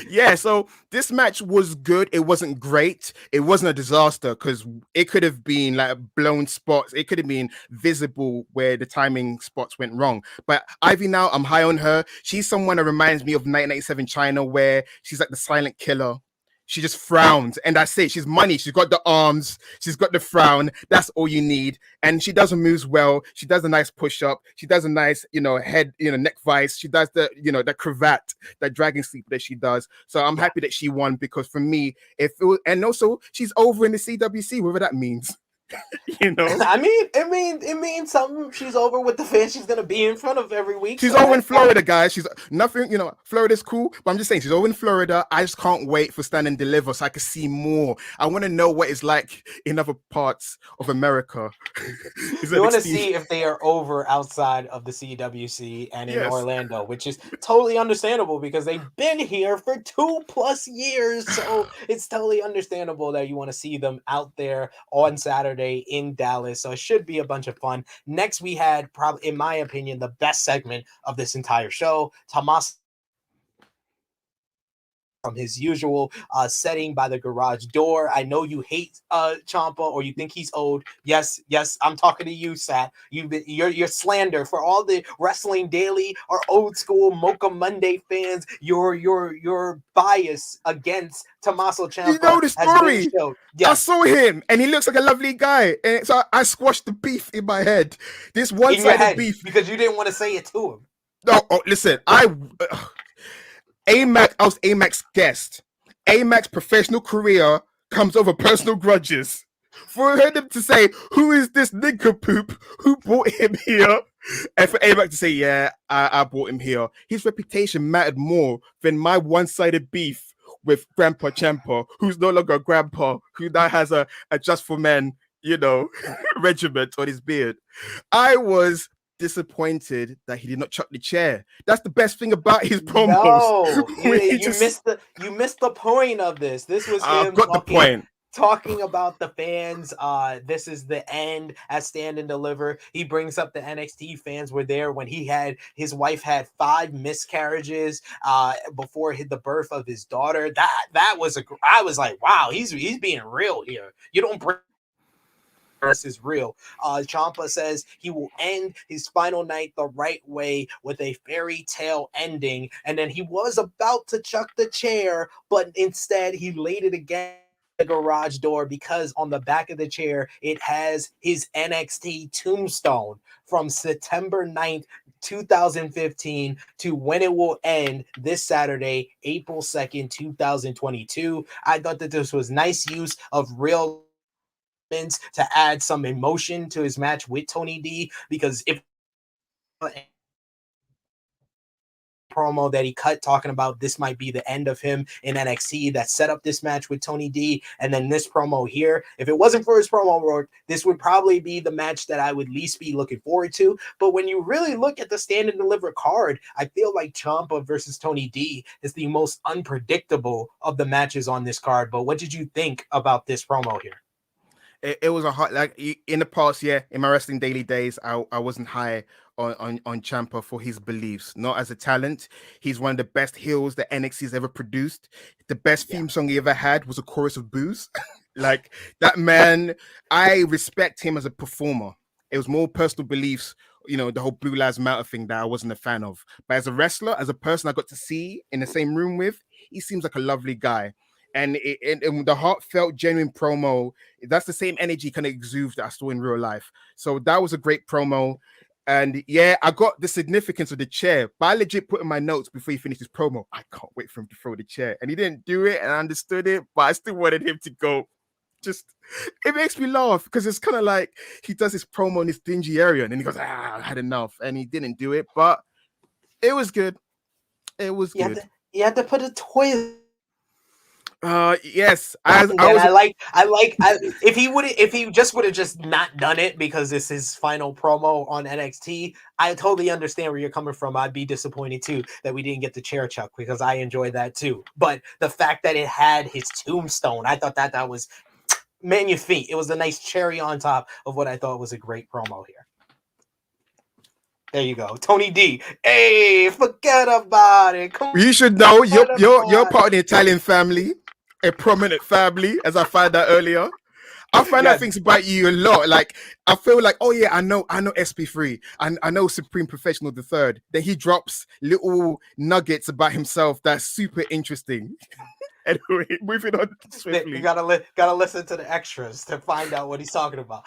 Yeah, so this match was good. It wasn't great. It wasn't a disaster because it could have been like blown spots. It could have been visible where the timing spots went wrong. But Ivy Now, I'm high on her. She's someone that reminds me of 1987 China, where she's like the silent killer. She just frowns, and that's it. She's money. She's got the arms. She's got the frown. That's all you need. And she does her moves well. She does a nice push-up. She does a nice, head, neck vice. She does the, the cravat, that dragon sleep that she does. So I'm happy that she won because for me, and also she's over in the CWC, whatever that means. I mean, it means something. She's over with the fans she's gonna be in front of every week. She's over in Florida, guys. She's nothing, Florida's cool, but I'm just saying she's over in Florida. I just can't wait for Stand and Deliver so I can see more. I want to know what it's like in other parts of America. You want to see if they are over outside of the CWC and in Orlando, which is totally understandable because they've been here for 2+ years. So it's totally understandable that you want to see them out there on Saturday in Dallas. So it should be a bunch of fun. Next, we had probably, in my opinion, the best segment of this entire show. Tommaso from his usual setting by the garage door. I know you hate Ciampa or you think he's old. Yes, I'm talking to you, Sat. You're slander for all the Wrestling Daily or old school Mocha Monday fans. Your bias against Tommaso Ciampa. You know the story. Yes. I saw him and he looks like a lovely guy. And so I squashed the beef in my head. This one-sided beef. Because you didn't want to say it to him. No, listen, I was AMAC's guest. AMAC's professional career comes over personal grudges. For him to say, who is this nincompoop who brought him here? And for AMAC to say, yeah, I brought him here. His reputation mattered more than my one-sided beef with Grandpa Ciampa, who's no longer a grandpa, who now has a Just for Men, regiment on his beard. I was disappointed that he did not chuck the chair. That's the best thing about his promos. No, you missed the point of this. This was him got the point. Talking about the fans. This is the end at Stand and Deliver. He brings up the NXT fans were there when his wife had 5 miscarriages before the birth of his daughter. That was I was like, wow, he's being real here. You don't bring this is real. Ciampa says he will end his final night the right way with a fairy tale ending, and then he was about to chuck the chair, but instead he laid it against the garage door because on the back of the chair it has his NXT tombstone from September 9th 2015 to when it will end this Saturday, April 2nd, 2022. I thought that this was nice use of real to add some emotion to his match with Tony D, because if promo that he cut talking about this might be the end of him in NXT that set up this match with Tony D, and then this promo here, if it wasn't for his promo work, this would probably be the match that I would least be looking forward to. But when you really look at the Stand and Deliver card, I feel like Ciampa versus Tony D is the most unpredictable of the matches on this card. But what did you think about this promo here? It was a hot, like in the past, in my Wrestling Daily days, I wasn't high on Ciampa for his beliefs, not as a talent. He's one of the best heels that NXT's ever produced. The best theme song he ever had was a chorus of boos. Like that man, I respect him as a performer. It was more personal beliefs the whole Blue Lives Matter thing that I wasn't a fan of. But as a wrestler, as a person I got to see in the same room with, he seems like a lovely guy. And the heartfelt, genuine promo, that's the same energy kind of exudes that I saw in real life. So that was a great promo. And yeah, I got the significance of the chair, but I legit put in my notes before he finished his promo, I can't wait for him to throw the chair. And he didn't do it, and I understood it, but I still wanted him to go. Just, it makes me laugh because it's kind of like he does his promo in this dingy area and then he goes, I had enough. And he didn't do it, but it was good. It was good. You had to put a toilet. Yes. If he just would have just not done it because this is his final promo on NXT, I totally understand where you're coming from. I'd be disappointed too that we didn't get the chair chuck because I enjoyed that too. But the fact that it had his tombstone, I thought that was magnifique. It was a nice cherry on top of what I thought was a great promo here. There you go, Tony D. Hey, forget about it. You should know you're part of the Italian family, a prominent family, as I found out earlier. I find out things about you a lot. Like I feel like, oh yeah, I know SP3, and I know Supreme Professional the Third. Then he drops little nuggets about himself that's super interesting. Anyway, moving on swiftly. You gotta listen to the extras to find out what he's talking about.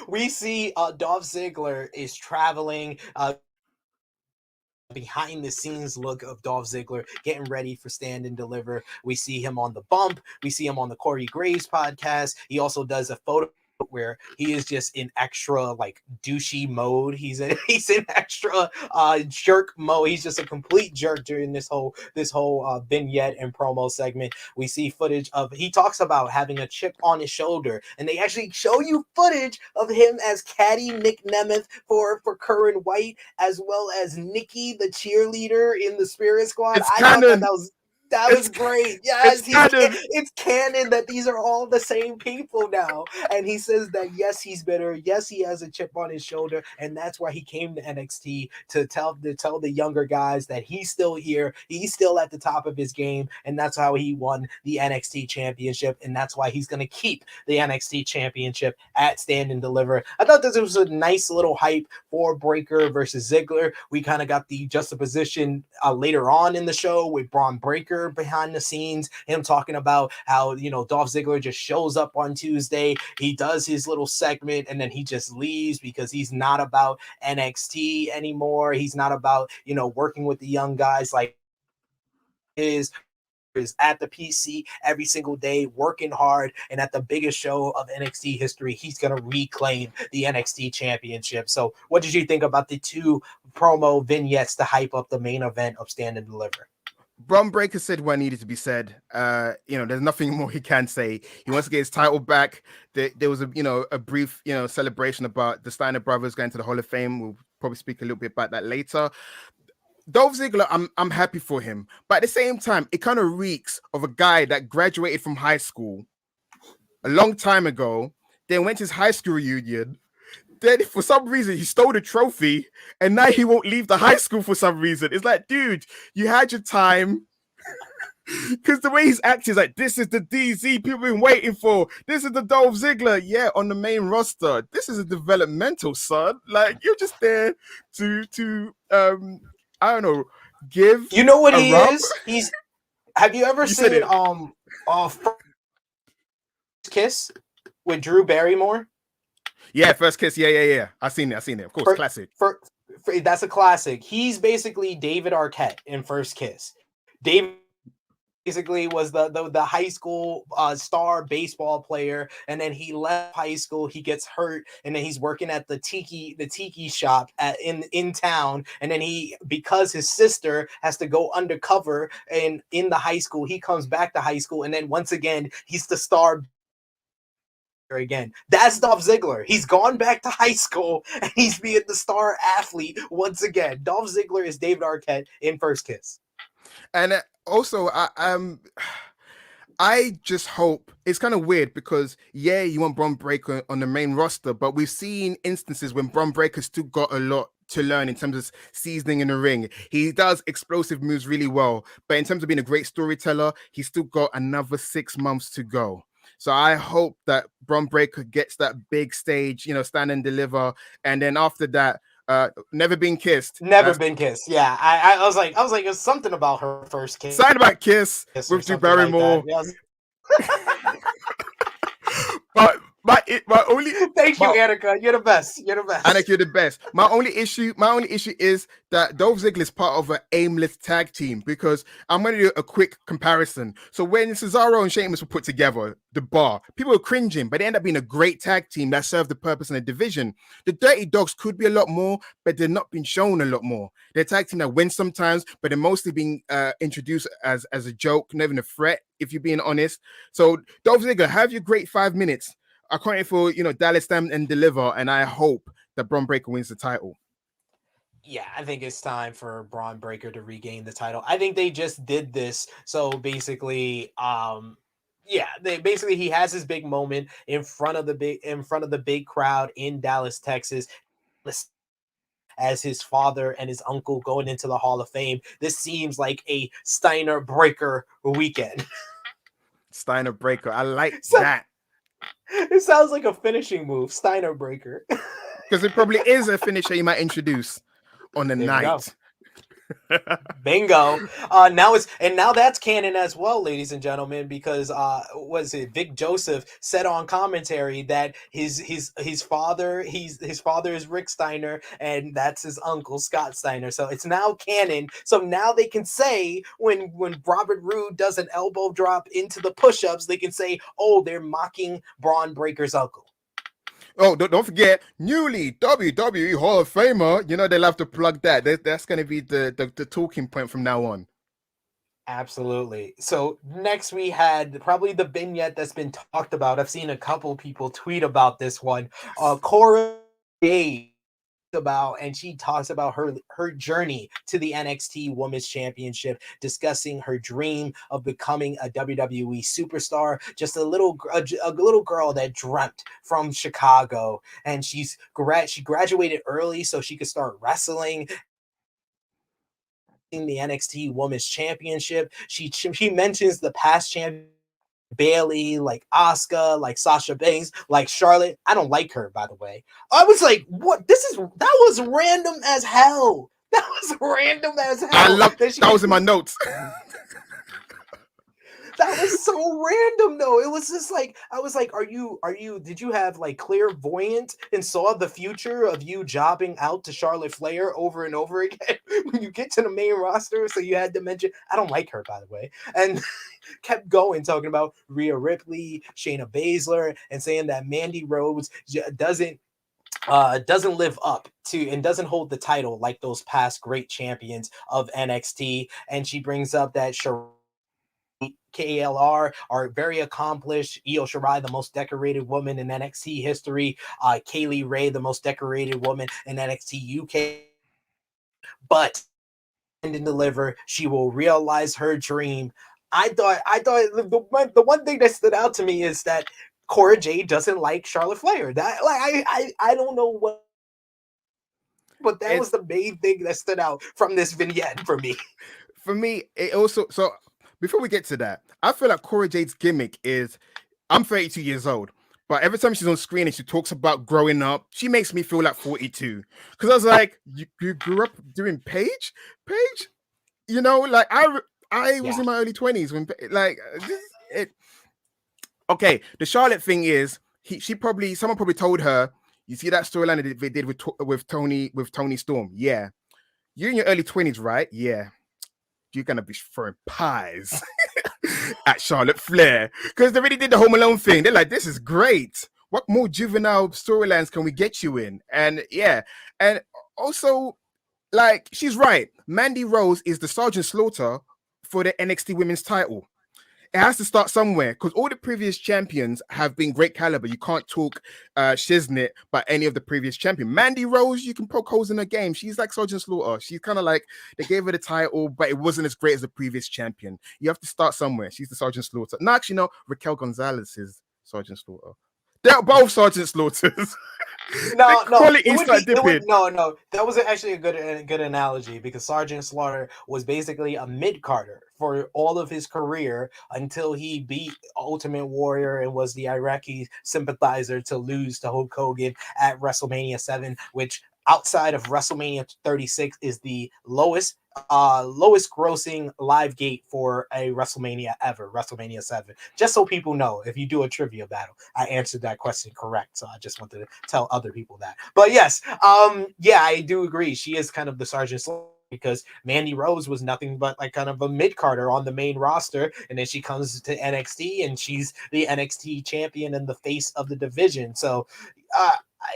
We see Dolph Ziggler is traveling. Behind the scenes look of Dolph Ziggler getting ready for Stand and Deliver. We see him on the bump. We see him on the Corey Graves podcast. He also does a photo where he is just in extra like douchey mode. He's in extra jerk mode. He's just a complete jerk during this whole vignette and promo segment. We see footage of, he talks about having a chip on his shoulder, and they actually show you footage of him as Caddy Nick Nemeth for Curran White, as well as Nikki the cheerleader in the Spirit Squad. I thought that was great. Yes, it's canon that these are all the same people now. And he says that yes, he's bitter. Yes, he has a chip on his shoulder, and that's why he came to NXT to tell the younger guys that he's still here. He's still at the top of his game, and that's how he won the NXT championship, and that's why he's going to keep the NXT championship at Stand and Deliver. I thought this was a nice little hype for Breakker versus Ziggler. We kind of got the juxtaposition later on in the show with Braun Breaker behind the scenes, him talking about how Dolph Ziggler just shows up on Tuesday, he does his little segment, and then he just leaves because he's not about NXT anymore. He's not about working with the young guys like is at the PC every single day, working hard, and at the biggest show of NXT history, he's going to reclaim the NXT championship. So what did you think about the two promo vignettes to hype up the main event of Stand and Deliver? Braun Breaker said what needed to be said. There's nothing more he can say. He wants to get his title back. There was a brief celebration about the Steiner brothers going to the Hall of Fame. We'll probably speak a little bit about that later. Dolph Ziggler, I'm happy for him, but at the same time, it kind of reeks of a guy that graduated from high school a long time ago, then went to his high school reunion. Then for some reason he stole the trophy, and now he won't leave the high school for some reason. It's like, dude, you had your time. Because the way he's acting is like, this is the DZ people been waiting for. This is the Dolph Ziggler, on the main roster. This is a developmental, son. Like, you're just there to I don't know, give. You know what he is? Have you ever seen First Kiss with Drew Barrymore? Yeah, First Kiss. Yeah. I've seen it. Of course, classic. That's a classic. He's basically David Arquette in First Kiss. David basically was the high school star baseball player, and then he left high school. He gets hurt, and then he's working at the tiki shop in town. And then because his sister has to go undercover in the high school, he comes back to high school, and then once again he's the star again. That's Dolph Ziggler. He's gone back to high school and he's being the star athlete once again. Dolph Ziggler is David Arquette in First Kiss. And also, I just hope, it's kind of weird because you want Braun Breaker on the main roster, but we've seen instances when Braun Breaker still got a lot to learn in terms of seasoning in the ring. He does explosive moves really well, but in terms of being a great storyteller, he's still got another 6 months to go. So I hope that Braun Breaker gets that big stage, Stand and Deliver. And then after that, Never Been Kissed. Never Been Kissed. Yeah, I was like, it's something about her first kiss Sign About Kiss or with Drew something like Barrymore. that. Yes. But my only Thank you, my, Annika. You're the best. You're the best. Anik, you're the best. My only issue is that Dolph Ziggler is part of an aimless tag team, because I'm going to do a quick comparison. So when Cesaro and Sheamus were put together, the Bar, people were cringing, but they ended up being a great tag team that served the purpose in the division. The Dirty Dogs could be a lot more, but they're not being shown a lot more. They're a tag team that wins sometimes, but they're mostly being introduced as a joke, not even a threat, if you're being honest. So Dolph Ziggler, have your great 5 minutes. I can't wait for Dallas Stand and deliver, and I hope that Braun Breaker wins the title. Yeah, I think it's time for Braun Breaker to regain the title. I think they just did this so basically, he has his big moment in front of the big crowd in Dallas, Texas, as his father and his uncle going into the Hall of Fame. This seems like a Steiner Breaker weekend. Steiner Breaker, I like that. It sounds like a finishing move, Steiner Breaker. Because it probably is a finisher you might introduce on the night. Bingo. Now that's canon as well, ladies and gentlemen, because Vic Joseph said on commentary that his father is Rick Steiner, and that's his uncle Scott Steiner. So it's now canon. So now they can say when Robert Roode does an elbow drop into the push-ups, they can say, oh, they're mocking Braun Breaker's uncle. Oh, don't forget, newly WWE Hall of Famer. They'll have to plug that. That's going to be the talking point from now on. Absolutely. So next we had probably the vignette that's been talked about. I've seen a couple people tweet about this one. Cora Jade and she talks about her journey to the NXT Women's Championship, discussing her dream of becoming a WWE superstar, just a little girl that dreamt from Chicago, and she graduated early so she could start wrestling in the NXT Women's Championship. She mentions the past champion Bailey, like Asuka, like Sasha Banks, like Charlotte. I don't like her, by the way. I was like, what? That was random as hell. That was random as hell. I love that was in my notes. That was so random, though. It was just like, I was like, did you have like clairvoyant and saw the future of you jobbing out to Charlotte Flair over and over again when you get to the main roster? So you had to mention, I don't like her, by the way. And kept going, talking about Rhea Ripley, Shayna Baszler, and saying that Mandy Rose doesn't live up to and doesn't hold the title like those past great champions of NXT. And she brings up that KLR are very accomplished. Io Shirai, the most decorated woman in NXT history. Kaylee Ray, the most decorated woman in NXT UK. But and deliver, she will realize her dream. I thought the one thing that stood out to me is that Cora Jade doesn't like Charlotte Flair. That I don't know what, but that was the main thing that stood out from this vignette for me. For me, it also, so before we get to that, I feel like Cora Jade's gimmick is, I'm 32 years old, but every time she's on screen and she talks about growing up, she makes me feel like 42. Because I was like, you grew up doing Paige? Like I was in my early 20s when okay, the Charlotte thing is, someone probably told her, you see that storyline that they did with Tony Storm? Yeah. You're in your early 20s, right? Yeah. You're gonna be throwing pies at Charlotte Flair, because they already did the Home Alone thing. They're like, this is great. What more juvenile storylines can we get you in? And yeah, and also, like, she's right. Mandy Rose is the Sergeant Slaughter for the NXT Women's title. It has to start somewhere, because all the previous champions have been great caliber. You can't talk shiznit by any of the previous champion. Mandy Rose, you can poke holes in her game. She's like Sergeant Slaughter. She's kind of like, they gave her the title, but it wasn't as great as the previous champion. You have to start somewhere. She's the Sergeant Slaughter. No, actually, no. Raquel Gonzalez is Sergeant Slaughter. They're both Sergeant Slaughters. No, that was actually a good analogy, because Sergeant Slaughter was basically a mid-carder for all of his career until he beat Ultimate Warrior and was the Iraqi sympathizer to lose to Hulk Hogan at WrestleMania 7, which outside of WrestleMania 36 is the lowest grossing live gate for a WrestleMania ever, WrestleMania 7. Just so people know, if you do a trivia battle, I answered that question correct. So I just wanted to tell other people that. But yes, yeah, I do agree. She is kind of the Sergeant Slaughter, because Mandy Rose was nothing but like kind of a mid-carder on the main roster, and then she comes to NXT and she's the NXT champion and the face of the division. So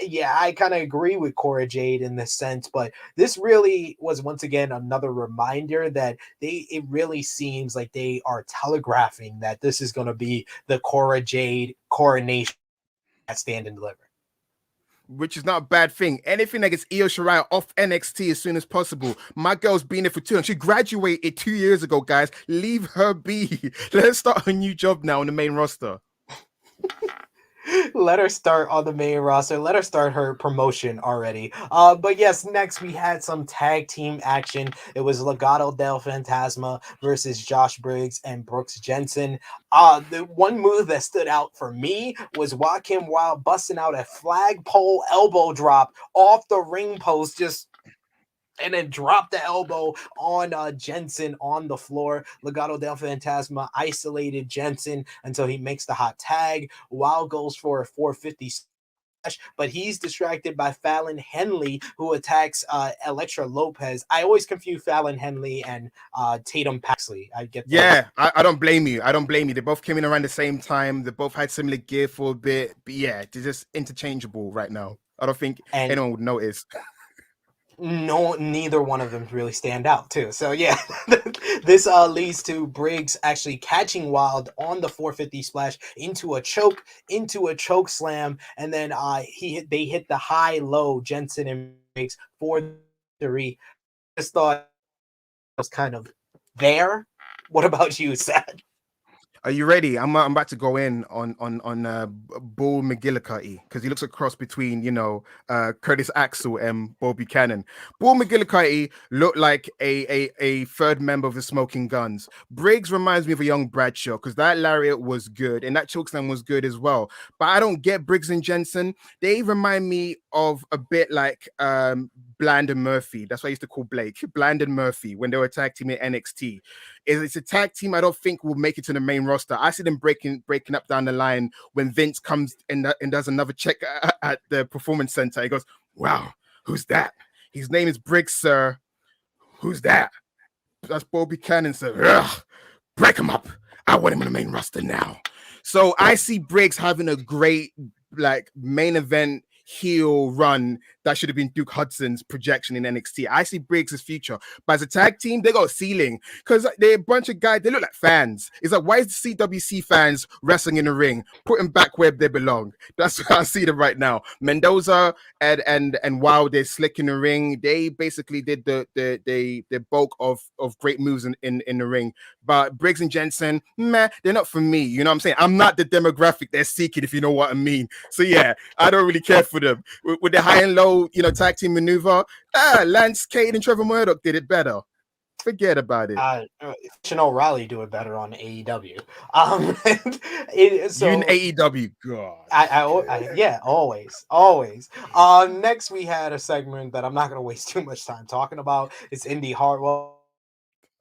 yeah, I kind of agree with Cora Jade in this sense, but this really was once again another reminder that it really seems like they are telegraphing that this is going to be the Cora Jade coronation at Stand and Deliver. Which is not a bad thing. Anything that gets Io Shirai off NXT as soon as possible. My girl's been there for 2 years. She graduated 2 years ago, guys. Leave her be. Let her start her new job now on the main roster. Let her start on the main roster. Let her start her promotion already. But yes, next we had some tag team action. It was Legado del Fantasma versus Josh Briggs and Brooks Jensen. The one move that stood out for me was Joaquin Wilde busting out a flagpole elbow drop off the ring post, and then drop the elbow on Jensen on the floor. Legado del Fantasma isolated Jensen until he makes the hot tag. Wild goes for a 450 splash, but he's distracted by Fallon Henley, who attacks Elektra Lopez. I always confuse Fallon Henley and Tatum Paxley. I get that. Yeah, I don't blame you. I don't blame you. They both came in around the same time. They both had similar gear for a bit. But yeah, they're just interchangeable right now. I don't think anyone would notice. No, neither one of them really stand out too. So yeah, this leads to Briggs actually catching Wild on the 450 splash into a choke slam, and then they hit the high low Jensen and Briggs for the 3. Just thought it was kind of there. What about you, Sad? Are you ready? I'm about to go in on Bull McGillicuddy, because he looks a cross between, Curtis Axel and Bo Buchanan. Bull McGillicuddy looked like a third member of the Smoking Guns. Briggs reminds me of a young Bradshaw, because that lariat was good and that chokeslam was good as well. But I don't get Briggs and Jensen. They remind me of a bit like Bland and Murphy. That's what I used to call Blake. Bland and Murphy when they were tag team at NXT. It's a tag team I don't think will make it to the main roster. I see them breaking up down the line when Vince comes and does another check at the Performance Center. He goes, "Wow, who's that? His name is Briggs, sir. Who's that?" That's Bo Buchanan, sir. "Ugh, break him up. I want him on the main roster now." So I see Briggs having a great main event heel run that should have been Duke Hudson's projection in NXT. I see Briggs' future, but as a tag team, they got a ceiling, because they're a bunch of guys. They look like fans. It's like, why is the CWC fans wrestling in the ring? Put them back where they belong. That's how I see them right now. Mendoza and Wild, they're slick in the ring. They basically did the bulk of great moves in the ring. But Briggs and Jensen, they're not for me. You know what I'm saying? I'm not the demographic they're seeking, if you know what I mean. So yeah, I don't really care for them. With the high and low, tag team maneuver, Lance Cade and Trevor Murdoch did it better. Forget about it. Sean O'Reilly do it better on AEW. You in AEW, God. Yeah, always. Next we had a segment that I'm not going to waste too much time talking about. It's Indy Hartwell.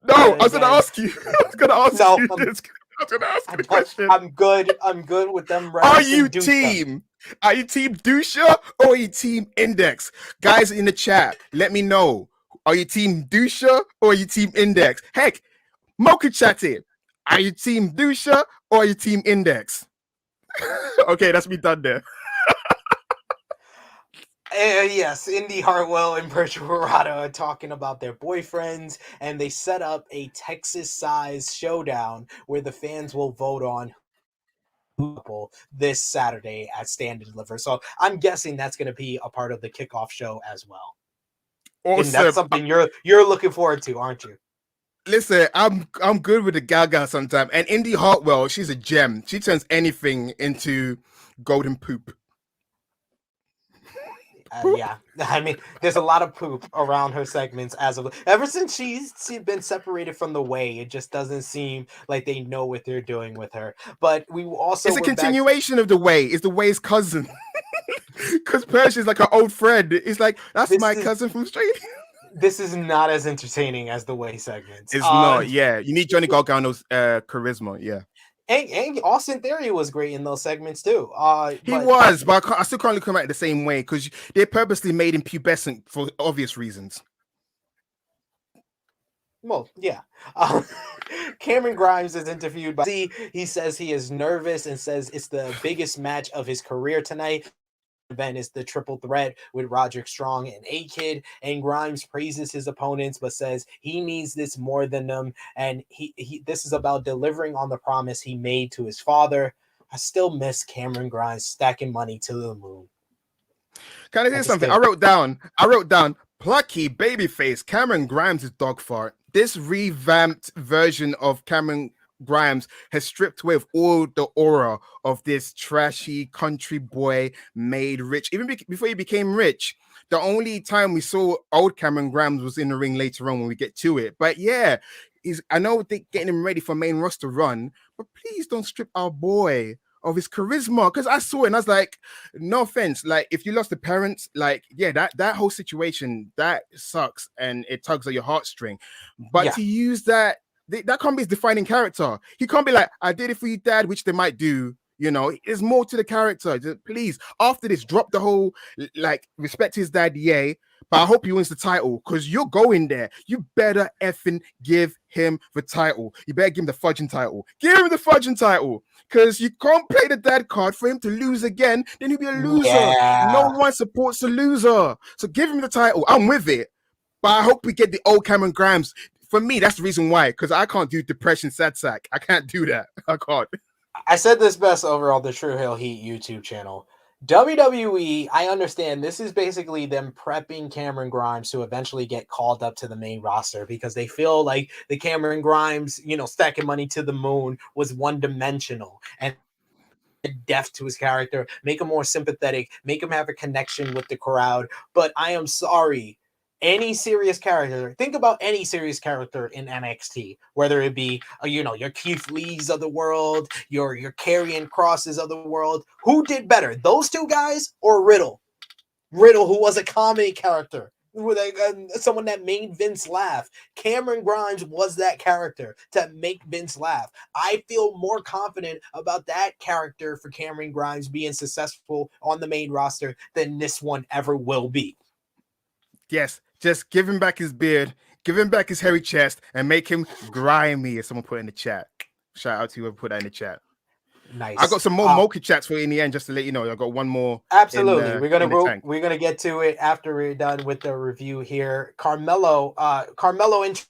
No, I was going to ask you. I was going to ask you this. I was going to ask you the question. I'm good with them. Are you team Dusha or are you team Index? Guys in the chat, let me know. Are you team Dusha or are you team Index? Heck, MochaChats it. Are you team Dusha or are you team Index? Okay, that's me done there. Yes, Indy Hartwell and Persia Murata are talking about their boyfriends, and they set up a Texas-sized showdown where the fans will vote on this Saturday at Stand and Deliver. So I'm guessing that's going to be a part of the kickoff show as well. Awesome. And that's something you're looking forward to, aren't you? Listen, I'm good with the Gaga sometimes. And Indy Hartwell, she's a gem. She turns anything into golden poop. Yeah, I mean, there's a lot of poop around her segments ever since she's been separated from the Way. It just doesn't seem like they know what they're doing with her. But we also it's a continuation of the Way. It's the Way's cousin. Because Persia is like an old friend. It's like, that's my cousin from Australia. This is not as entertaining as the way segments. It's not, yeah. You need Johnny Gargano's charisma, yeah. And Austin Theory was great in those segments too. He was, but I still can't look at it the same way because they purposely made him pubescent for obvious reasons. Well, yeah. Cameron Grimes is interviewed by Z. He says he is nervous and says it's the biggest match of his career tonight. Event is the triple threat with Roderick Strong and A-Kid, and Grimes praises his opponents but says he needs this more than them, and he this is about delivering on the promise he made to his father. I still miss Cameron Grimes stacking money to the moon. Can I say something? I wrote down plucky babyface Cameron Grimes' dog fart. This revamped version of Cameron Grimes has stripped away all the aura of this trashy country boy made rich. Even before he became rich, the only time we saw old Cameron Grimes was in the ring later on when we get to it. But yeah, I know they're getting him ready for main roster run, but please don't strip our boy of his charisma, because I saw it and I was like, no offense, like if you lost the parents, like yeah, that whole situation that sucks and it tugs at your heartstring. But to use that can't be his defining character. He can't be like, I did it for you, dad, which they might do. You know, there's more to the character. Just, please, after this, drop the whole like respect his dad, yay. But I hope he wins the title because you're going there. You better effing give him the title. You better give him the fudging title. Give him the fudging title because you can't play the dad card for him to lose again. Then he'll be a loser. Yeah. No one supports a loser. So give him the title. I'm with it. But I hope we get the old Cameron Grimes. For me, that's the reason why, because I can't do depression sad sack. I can't do that. I can't. I said this best over on the True Hill Heat YouTube channel. WWE, I understand this is basically them prepping Cameron Grimes to eventually get called up to the main roster because they feel like the Cameron Grimes, stacking money to the moon was one-dimensional and depth to his character, make him more sympathetic, make him have a connection with the crowd. But I am sorry. Any serious character, think about any serious character in NXT, whether it be, your Keith Lees of the world, your Karrion Crosses of the world. Who did better, those two guys or Riddle? Riddle, who was a comedy character, someone that made Vince laugh. Cameron Grimes was that character to make Vince laugh. I feel more confident about that character for Cameron Grimes being successful on the main roster than this one ever will be. Yes. Just give him back his beard, give him back his hairy chest, and make him grimy, as someone put in the chat. Shout out to whoever put that in the chat. Nice. I got some more MochaChats for you in the end, just to let you know. I got one more. Absolutely. We're gonna get to it after we're done with the review here. Carmello and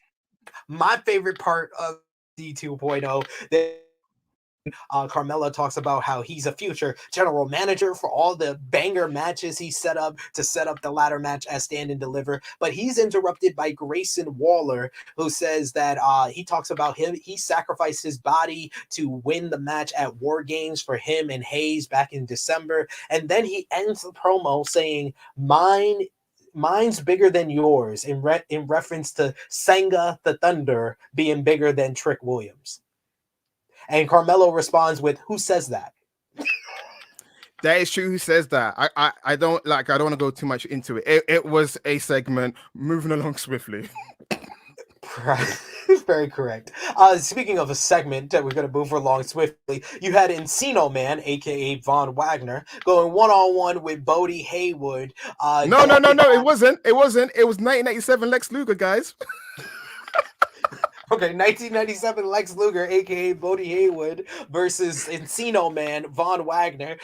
my favorite part of D2.0. Carmello talks about how he's a future general manager for all the banger matches he set up to set up the ladder match as Stand and Deliver. But he's interrupted by Grayson Waller, who says that he talks about he sacrificed his body to win the match at War Games for him and Hayes back in December. And then he ends the promo saying, mine's bigger than yours, in reference to Senga the Thunder being bigger than Trick Williams. And Carmello responds with, "Who says that?" That is true. Who says that? I don't want to go too much into it. It was a segment moving along swiftly. Very correct. Speaking of a segment that we're going to move along swiftly, you had Encino Man, aka Von Wagner, going one-on-one with Bodhi Hayward. No. It wasn't. It was 1997 Lex Luger, guys. Okay, 1997 Lex Luger, aka Bodhi Hayward, versus Encino Man, Von Wagner.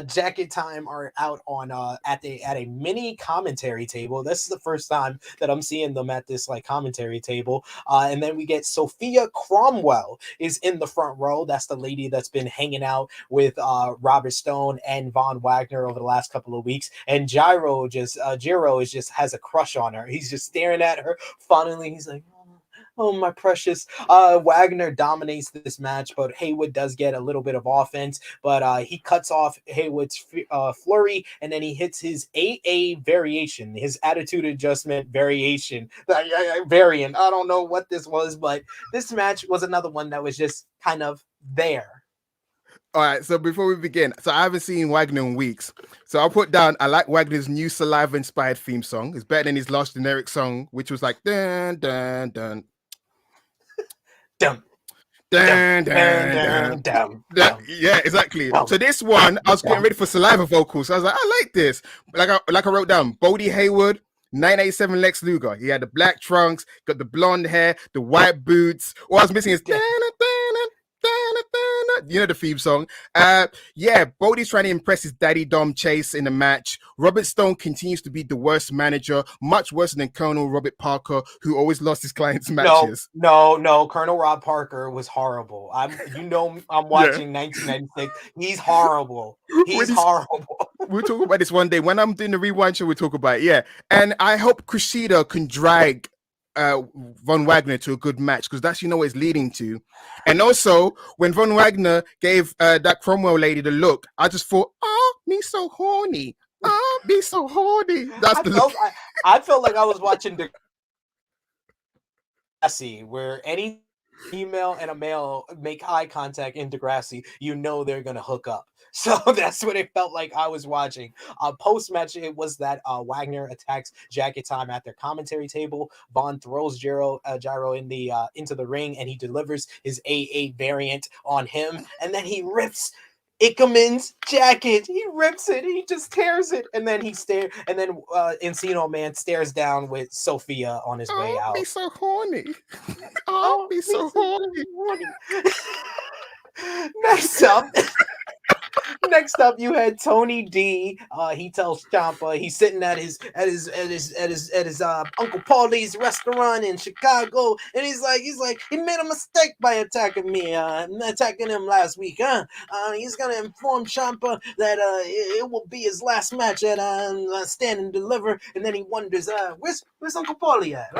Jacket Time are out on at a mini commentary table. This is the first time that I'm seeing them at this commentary table. And then we get Sophia Cromwell is in the front row. That's the lady that's been hanging out with Robert Stone and Von Wagner over the last couple of weeks. And Jiro has a crush on her. He's just staring at her fondly. He's like, oh, my precious. Wagner dominates this match, but Hayward does get a little bit of offense, but he cuts off Hayward's flurry, and then he hits his AA variation, his attitude adjustment variation. Variant. I don't know what this was, but this match was another one that was just kind of there. All right, so before we begin, so I haven't seen Wagner in weeks. So I'll put down, I like Wagner's new saliva-inspired theme song. It's better than his last generic song, which was like dun dun dun Dum, dum, dun dum, dun dum, dun. dum, dum, Yeah, exactly. dum, So this one, I was getting dum. ready for saliva vocals. So I was like, I like this. Like I wrote down, Bodhi Hayward, 987 Lex Luger. He had the black trunks, got the blonde hair, the white boots. All I was missing is you know the theme song. Yeah, Bodhi's trying to impress his daddy Dom Chase in the match. Robert Stone continues to be the worst manager, much worse than Colonel Robert Parker, who always lost his clients' matches. No. Colonel Rob Parker was horrible. I'm watching 1996. He's horrible. He's horrible. We'll talk about this one day. When I'm doing the rewind show, we'll talk about it. Yeah. And I hope Kushida can drag Von Wagner to a good match, because that's what it's leading to. And also, when Von Wagner gave that Cromwell lady the look, I just thought, oh, me so horny. Oh, me so horny. That's I felt like I was watching Degrassi, where any female and a male make eye contact in Degrassi, they're gonna hook up. So that's what it felt like I was watching. Post-match, it was that Wagner attacks Jacket Time at their commentary table. Vaughn throws Gyro in the into the ring, and he delivers his A8 variant on him, and then he rips Ickerman's jacket. He rips it. He just tears it, and then Encino Man stares down with Sophia on his way out. Be so horny. Oh, be so horny. Next up, you had Tony D. He tells Ciampa he's sitting at his Uncle Paulie's restaurant in Chicago, and he's like he made a mistake by attacking me, attacking him last week. He's gonna inform Ciampa that it will be his last match at Stand and Deliver, and then he wonders, where's Uncle Paulie at?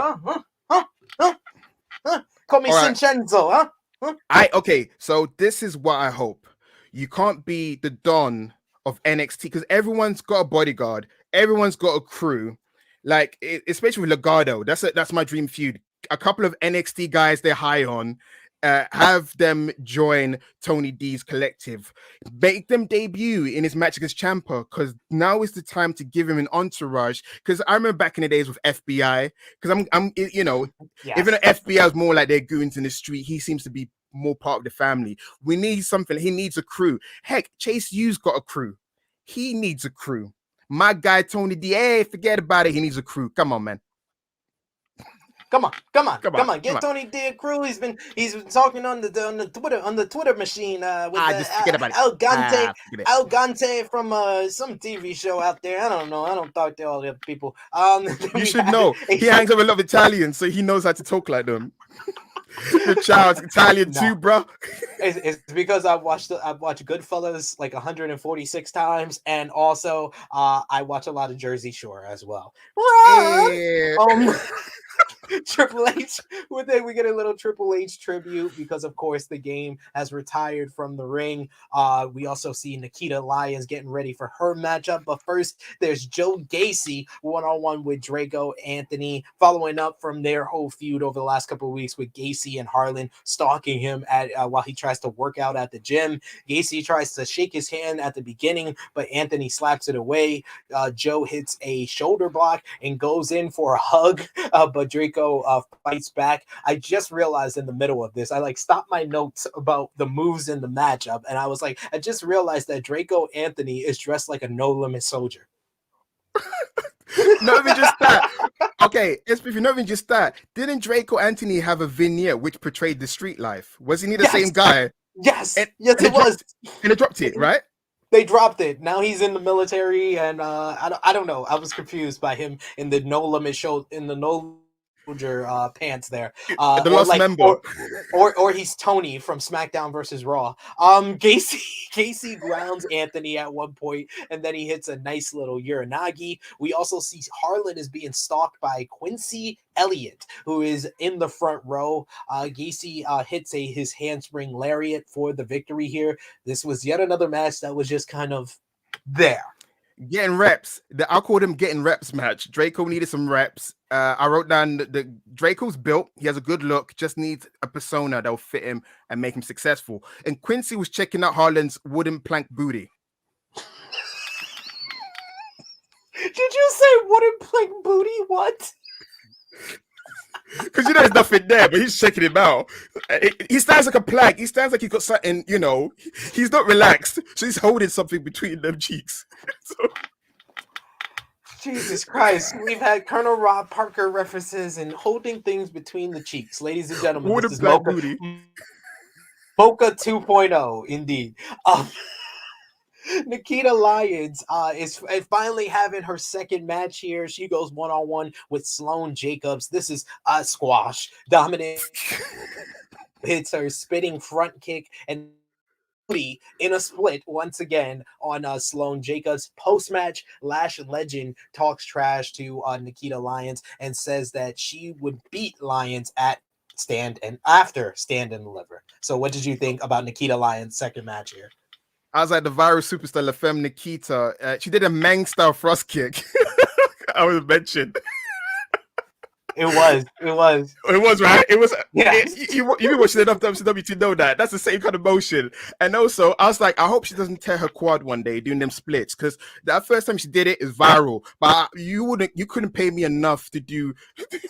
Call me Vincenzo, huh? Okay, so this is what I hope. You can't be the Don of NXT, because everyone's got a bodyguard, everyone's got a crew, like especially with Legado. That's my dream feud. A couple of NXT guys they're high on, have them join Tony D's collective, make them debut in his match against Ciampa, because now is the time to give him an entourage. Because I remember back in the days with FBI, because even though FBI is more like they're goons in the street, he seems to be more part of the family. We need something. He needs a crew. Heck, Chase U's got a crew. He needs a crew. My guy Tony D, hey, forget about it. He needs a crew. Come on, man. Come on. Get Tony D a crew. He's been talking on the Twitter machine with El Gante from some TV show out there. I don't know. I don't talk to all the other people. You should know. He hangs with a lot of Italians, so he knows how to talk like them. Your child's Italian too, bro. It's because I've watched Goodfellas like 146 times, and also I watch a lot of Jersey Shore as well. Yeah. Triple H, we get a little Triple H tribute because, of course, the game has retired from the ring. We also see Nikkita Lyons getting ready for her matchup. But first, there's Joe Gacy one-on-one with Draco Anthony, following up from their whole feud over the last couple of weeks with Gacy and Harlan stalking him while he tries to work out at the gym. Gacy tries to shake his hand at the beginning, but Anthony slaps it away. Joe hits a shoulder block and goes in for a hug, but Draco fights back. I just realized in the middle of this, I stopped my notes about the moves in the matchup, and I just realized that Draco Anthony is dressed like a No Limit Soldier. Not even just that. Okay, SP3, not even just that. Didn't Draco Anthony have a vignette which portrayed the street life? Wasn't he the same guy? Yes, it was. And it dropped it, right? They dropped it. Now he's in the military, and I don't know. I was confused by him in the No Limit show, in the No Soldier pants there. The lost member. Or he's Tony from SmackDown versus Raw. Gacy grounds Anthony at one point, and then he hits a nice little Uranagi. We also see Harlan is being stalked by Quincy Elliott, who is in the front row. Gacy hits his handspring lariat for the victory here. This was yet another match that was just kind of there. Getting reps. I'll call them getting reps match. Draco needed some reps. I wrote down the Draco's built. He has a good look. Just needs a persona that will fit him and make him successful. And Quincy was checking out Harlan's wooden plank booty. Did you say wooden plank booty? What? Because there's nothing there, but he's checking him out. He stands like a plank. He stands like he's got something, he's not relaxed. So he's holding something between them cheeks. So... Jesus Christ. We've had Colonel Rob Parker references and holding things between the cheeks. Ladies and gentlemen, this is Mocha 2.0, indeed. Nikkita Lyons is finally having her second match here. She goes one-on-one with Sloane Jacobs. This is a squash. Dominic hits her spinning front kick and in a split once again on Sloane Jacobs. Post-match, Lash Legend talks trash to Nikkita Lyons and says that she would beat Lyons at Stand and Deliver. So what did you think about Nikkita Lyons' second match here? I was like the viral superstar La Femme Nikkita. She did a Mang style thrust kick. I was mentioned. It was right. It was. Yeah. You've been watching enough WCW to know that that's the same kind of motion. And also, I was like, I hope she doesn't tear her quad one day doing them splits, because that first time she did it is viral. But you couldn't pay me enough to do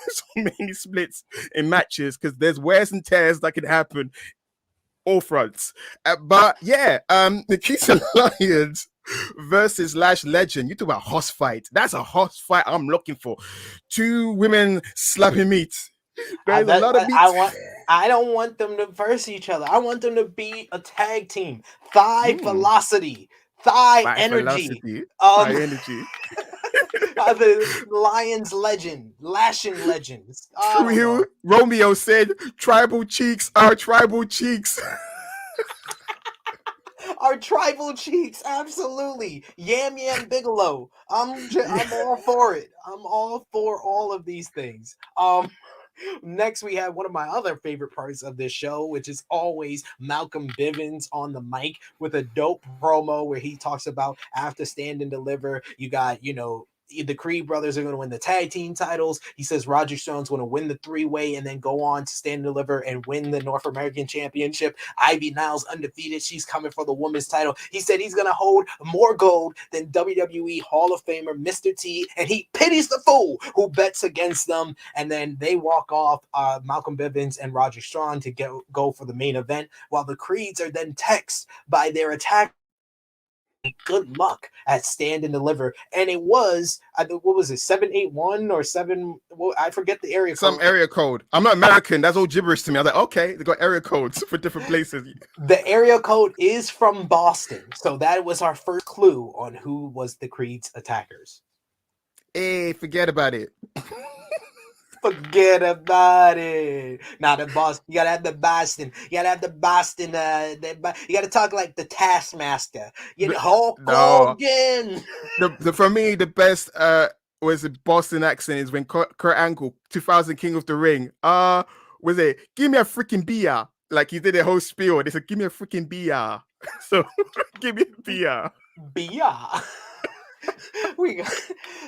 so many splits in matches, because there's wears and tears that can happen. All fronts. But yeah, Nikkita Lyons versus Lash Legend. You talk about horse fight. That's a horse fight I'm looking for. Two women slapping meat. There's a lot of meat. I don't want them to verse each other. I want them to be a tag team. Thigh velocity. Thigh energy. Thigh energy. The Lions legend, lashing legends. Romeo said, "Tribal cheeks are tribal cheeks." Our tribal cheeks, absolutely. Yam Yam Bigelow. I'm all for it. I'm all for all of these things. Next, we have one of my other favorite parts of this show, which is always Malcom Bivens on the mic with a dope promo where he talks about after Stand and Deliver, you got, the Creed brothers are going to win the tag team titles. He says Roger Stone's going to win the three-way and then go on to Stand and Deliver and win the North American Championship. Ivy Nile's undefeated. She's coming for the women's title. He said he's going to hold more gold than WWE Hall of Famer Mr. T, and he pities the fool who bets against them. And then they walk off, Malcom Bivens and Roger Strong, to go for the main event, while the Creeds are then texted by their attack. Good luck at Stand and Deliver. And it was, what was it, 781 or 7? Well, I forget the area code. Some area code. I'm not American. That's all gibberish to me. I was like, okay, they got area codes for different places. The area code is from Boston. So that was our first clue on who was the Creed's attackers. Hey, forget about it. Forget about it. Now the Boston, you gotta have the Boston. You gotta have the Boston. You gotta talk like the Taskmaster. Hulk Hogan. For me, the best was the Boston accent is when Kurt Angle, 2000 King of the Ring. Was it give me a freaking beer? Like he did a whole spiel. They said, "Give me a freaking beer." So give me a beer. Beer.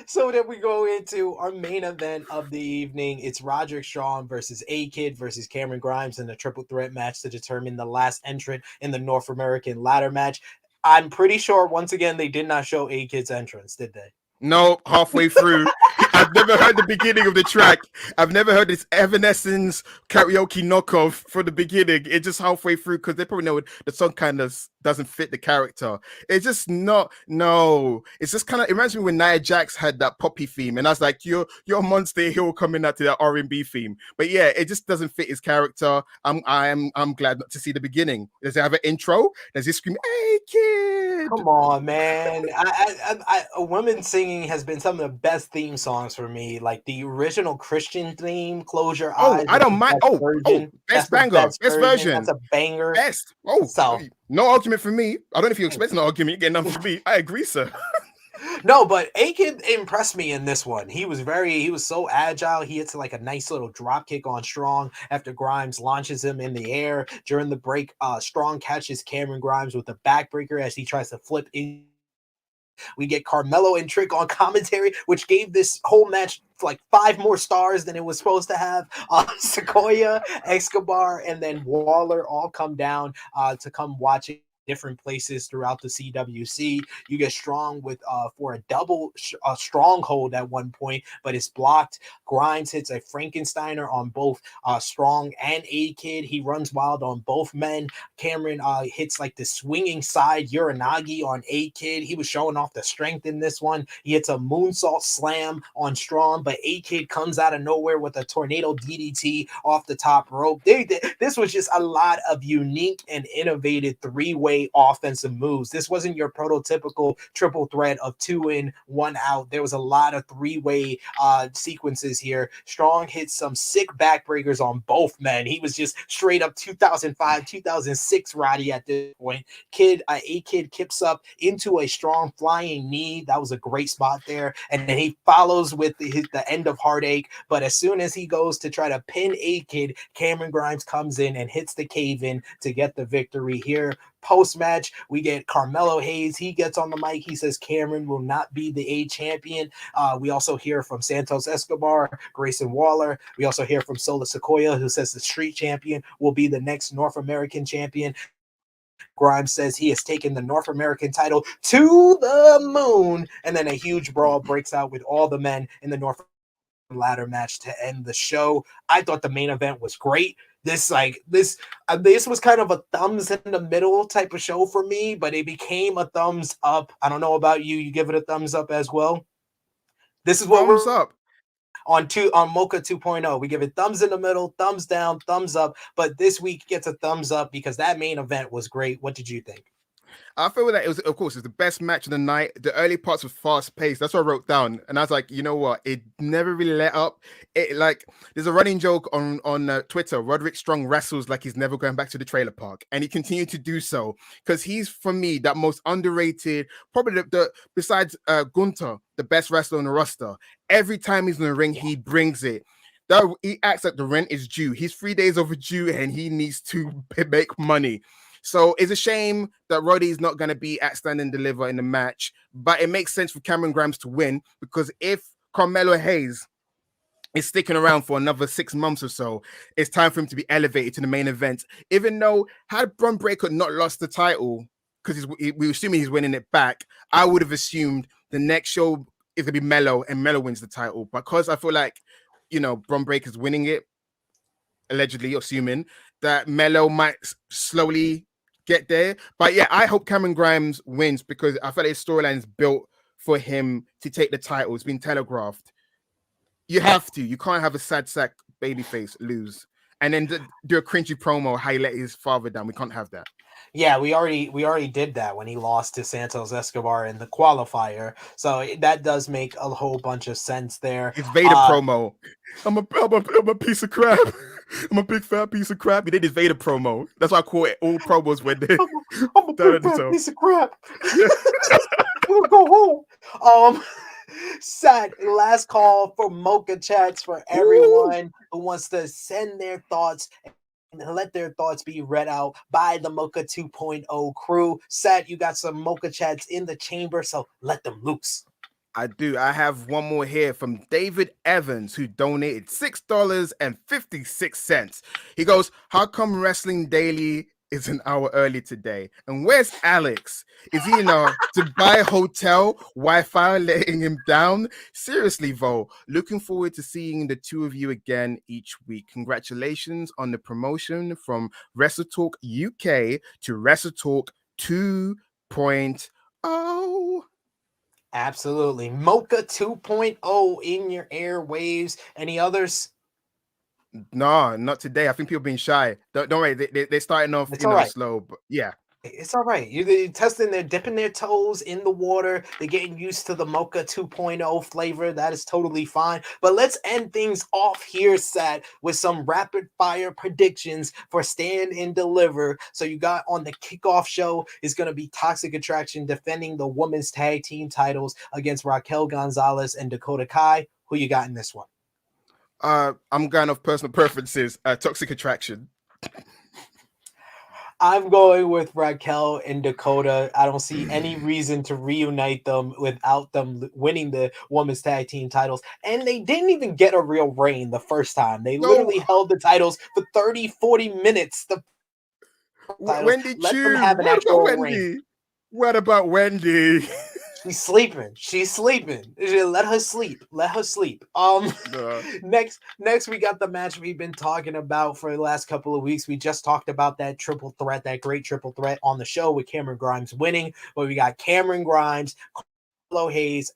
So then we go into our main event of the evening. It's Roderick Strong versus A-Kid versus Cameron Grimes in a triple threat match to determine the last entrant in the North American ladder match. I'm pretty sure once again they did not show A-Kid's entrance, did they? No, halfway through. I've never heard the beginning of the track. I've never heard this Evanescence karaoke knockoff for the beginning. It's just halfway through, because they probably know the song kind of doesn't fit the character. It's just not, no. It's just kind of, it reminds me when Nia Jax had that poppy theme, and I was like, you're Monster Hill coming out to that R&B theme. But yeah, it just doesn't fit his character. I'm glad not to see the beginning. Does it have an intro? Does he scream, "Hey, kid"? Come on, man. A woman singing has been some of the best theme songs for me. Like the original Christian theme, "Close Your Eyes." I don't mind. Best banger, best version. That's a banger. Best. So no argument for me. I don't know if you expect an argument. You get nothing from me. I agree, sir. No, but A-Kid impressed me in this one. He was so agile. He hits like a nice little drop kick on Strong after Grimes launches him in the air. During the break, Strong catches Cameron Grimes with a backbreaker as he tries to flip in We get Carmello and Trick on commentary, which gave this whole match like 5 more stars than it was supposed to have. Sequoia, Escobar, and then Waller all come down to come watch it different places throughout the CWC. You get Strong with for a double stronghold at one point, but it's blocked. Grimes hits a Frankensteiner on both Strong and A-Kid. He runs wild on both men. Cameron hits like the swinging side Uranagi on A-Kid. He was showing off the strength in this one. He hits a moonsault slam on Strong, but A-Kid comes out of nowhere with a tornado DDT off the top rope. This was just a lot of unique and innovative three-way offensive moves. This wasn't your prototypical triple threat of 2 in, 1 out. There was a lot of three-way sequences here. Strong hit some sick backbreakers on both men. He was just straight up 2005, 2006 Roddy at this point. A-Kid kips up into a Strong flying knee. That was a great spot there. And then he follows with the end of Heartache. But as soon as he goes to try to pin A-Kid, Cameron Grimes comes in and hits the cave-in to get the victory here. Post-match, we get Carmello Hayes. He gets on the mic. He says Cameron will not be the A champion. We also hear from Santos Escobar, Grayson Waller. We also hear from Sola Sequoia, who says the street champion will be the next North American champion. Grimes says he has taken the North American title to the moon. And then a huge brawl breaks out with all the men in the North ladder match to end the show. I thought the main event was great. This was kind of a thumbs in the middle type of show for me, but it became a thumbs up. I don't know about you. You give it a thumbs up as well? This is what thumbs up on Mocha 2.0. We give it thumbs in the middle, thumbs down, thumbs up, but this week gets a thumbs up because that main event was great. What did you think? I feel that it was, of course, it's the best match of the night. The early parts were fast paced. That's what I wrote down, and I was like, you know what? It never really let up. It like there's a running joke on Twitter. Roderick Strong wrestles like he's never going back to the trailer park, and he continued to do so because he's, for me, that most underrated, probably the besides Gunther, the best wrestler on the roster. Every time he's in the ring, he brings it. Though he acts like the rent is due. He's 3 days overdue, and he needs to make money. So it's a shame that Roddy's not going to be at Stand and Deliver in the match, but it makes sense for Cameron Grimes to win because if Carmello Hayes is sticking around for another 6 months or so, it's time for him to be elevated to the main event. Even though had Bron Breakker not lost the title, because we were assuming he's winning it back, I would have assumed the next show is going to be Mello and Mello wins the title. Because I feel like, Bron Breakker's winning it, allegedly, assuming that Mello might slowly get there. But yeah, I hope Cameron Grimes wins because I feel like his storyline is built for him to take the title. It's been telegraphed. You have to. You can't have a sad sack babyface lose and then do a cringy promo how he let his father down. We can't have that. Yeah, we already did that when he lost to Santos Escobar in the qualifier. So that does make a whole bunch of sense there. His Vader promo. I'm a piece of crap. I'm a big fat piece of crap. He did his Vader promo. That's why I call it all promos when they. I'm a big fat piece of crap. I'm gonna go home. Sad last call for MochaChats for everyone who wants to send their thoughts and let their thoughts be read out by the Mocha 2.0 crew. Sad, you got some MochaChats in the chamber, so let them loose. I do. I have one more here from David Evans, who donated $6.56. He goes, how come Wrestling Daily is an hour early today? And where's Alex? Is he in a Dubai hotel Wi-Fi letting him down? Seriously, Vo, looking forward to seeing the two of you again each week. Congratulations on the promotion from WrestleTalk UK to WrestleTalk 2.0. Absolutely. Mocha 2.0 in your airwaves. Any others? No, not today. I think people being shy. Don't worry. They're starting off slow, but yeah. It's all right. They're testing, they're dipping their toes in the water. They're getting used to the Mocha 2.0 flavor. That is totally fine. But let's end things off here, Sat, with some rapid fire predictions for Stand and Deliver. So you got on the kickoff show is going to be Toxic Attraction defending the women's tag team titles against Raquel Gonzalez and Dakota Kai. Who you got in this one? I'm going off personal preferences. Toxic Attraction. I'm going with Raquel and Dakota. I don't see any reason to reunite them without them winning the women's tag team titles. And they didn't even get a real reign the first time. They No, literally held the titles for 30, 40 minutes. The titles. Wendy Let them Chu. have an What about actual reign. Wendy? What about Wendy? She's sleeping. She's sleeping. Let her sleep. Let her sleep. No. Next we got the match we've been talking about for the last couple of weeks. We just talked about that triple threat, that great triple threat on the show with Cameron Grimes winning. But we got Cameron Grimes, Carmello Hayes,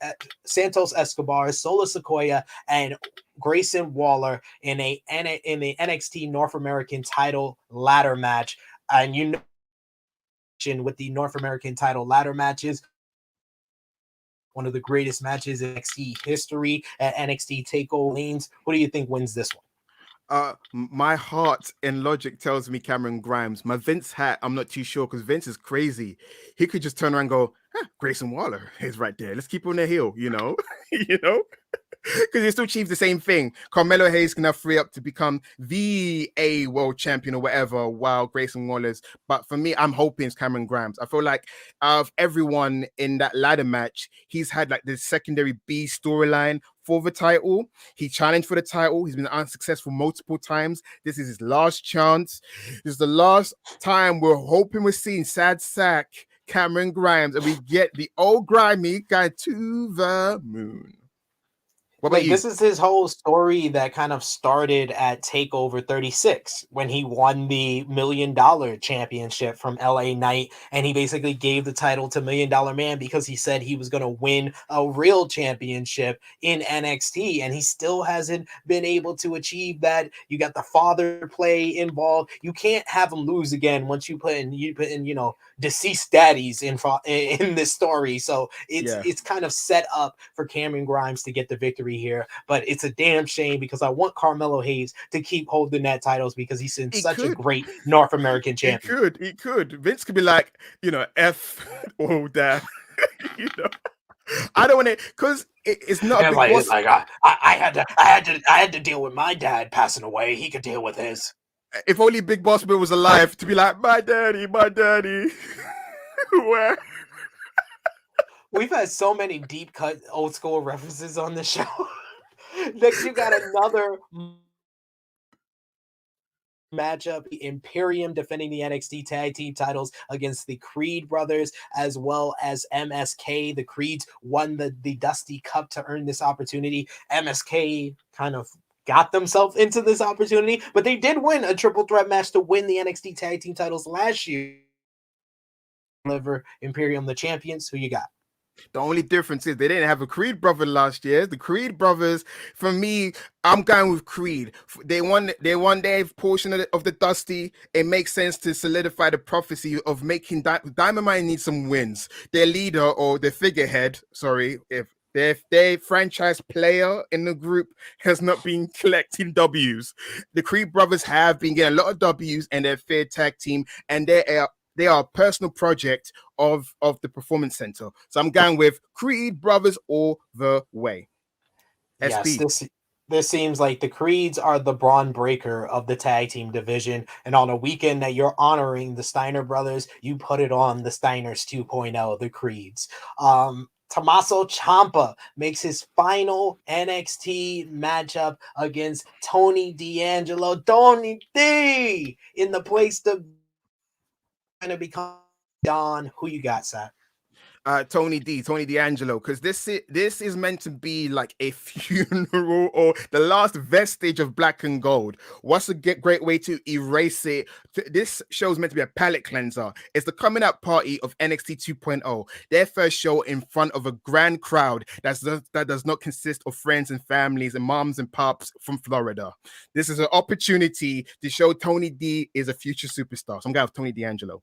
Santos Escobar, Solo Sequoia, and Grayson Waller in the NXT North American title ladder match. And you know, with the North American title ladder matches, one of the greatest matches in NXT history at NXT Takeover Lanes. Who do you think wins this one? My heart and logic tells me Cameron Grimes. My Vince hat, I'm not too sure because Vince is crazy. He could just turn around and go, Grayson Waller is right there. Let's keep on the heel, you know, you know. Because he still achieves the same thing. Carmello Hayes can now free up to become the A world champion or whatever, while Grayson Wallace. But for me, I'm hoping it's Cameron Grimes. I feel like out of everyone in that ladder match, he's had like the secondary B storyline for the title. He challenged for the title. He's been unsuccessful multiple times. This is his last chance. This is the last time we're hoping we're seeing Sad Sack Cameron Grimes, and we get the old grimy guy to the moon. What about Like, you? this is his whole story that kind of started at Takeover 36 when he won the $1 million championship from LA Knight, and he basically gave the title to $1 Million Man because he said he was going to win a real championship in NXT, and he still hasn't been able to achieve that. You got the father play involved. You can't have him lose again once you put in you know, deceased daddies in this story. So it's kind of set up for Cameron Grimes to get the victory here, but it's a damn shame because I want Carmello Hayes to keep holding that titles because he's in such a great North American champion. He could. Vince could be like, you know, F all that. You know, I don't want it because it's not a big boss. Like I had to deal with my dad passing away. He could deal with his. If only Big Boss Bill was alive to be like, my daddy. Where? We've had so many deep cut old school references on the show. Next, you got another matchup, the Imperium defending the NXT tag team titles against the Creed brothers as well as MSK. The Creeds won the Dusty Cup to earn this opportunity. MSK kind of got themselves into this opportunity, but they did win a triple threat match to win the NXT tag team titles last year. Deliver Imperium the champions. Who you got? The only difference is they didn't have a Creed brother last year. The Creed brothers, for me, I'm going with Creed. They won their portion of the Dusty. It makes sense to solidify the prophecy of making Diamond Mine need some wins. Their leader or their figurehead, if their franchise player in the group has not been collecting W's. The Creed brothers have been getting a lot of W's and their fair tag team, and they are a personal project of the Performance Center. So I'm going with Creed brothers all the way. Yes, SP. this seems like the Creeds are the Braun Breaker of the tag team division. And on a weekend that you're honoring the Steiner brothers, you put it on the Steiners 2.0, the Creeds. Tommaso Ciampa makes his final NXT matchup against Tony D'Angelo. Tony D in the place to become Don. Who you got, Seth? Tony D'Angelo, because this is meant to be like a funeral or the last vestige of Black and Gold. What's a great way to erase it? This show is meant to be a palate cleanser. It's the coming out party of NXT 2.0, their first show in front of a grand crowd that does not consist of friends and families and moms and pops from Florida. This is an opportunity to show Tony D is a future superstar. So I'm going with Tony D'Angelo.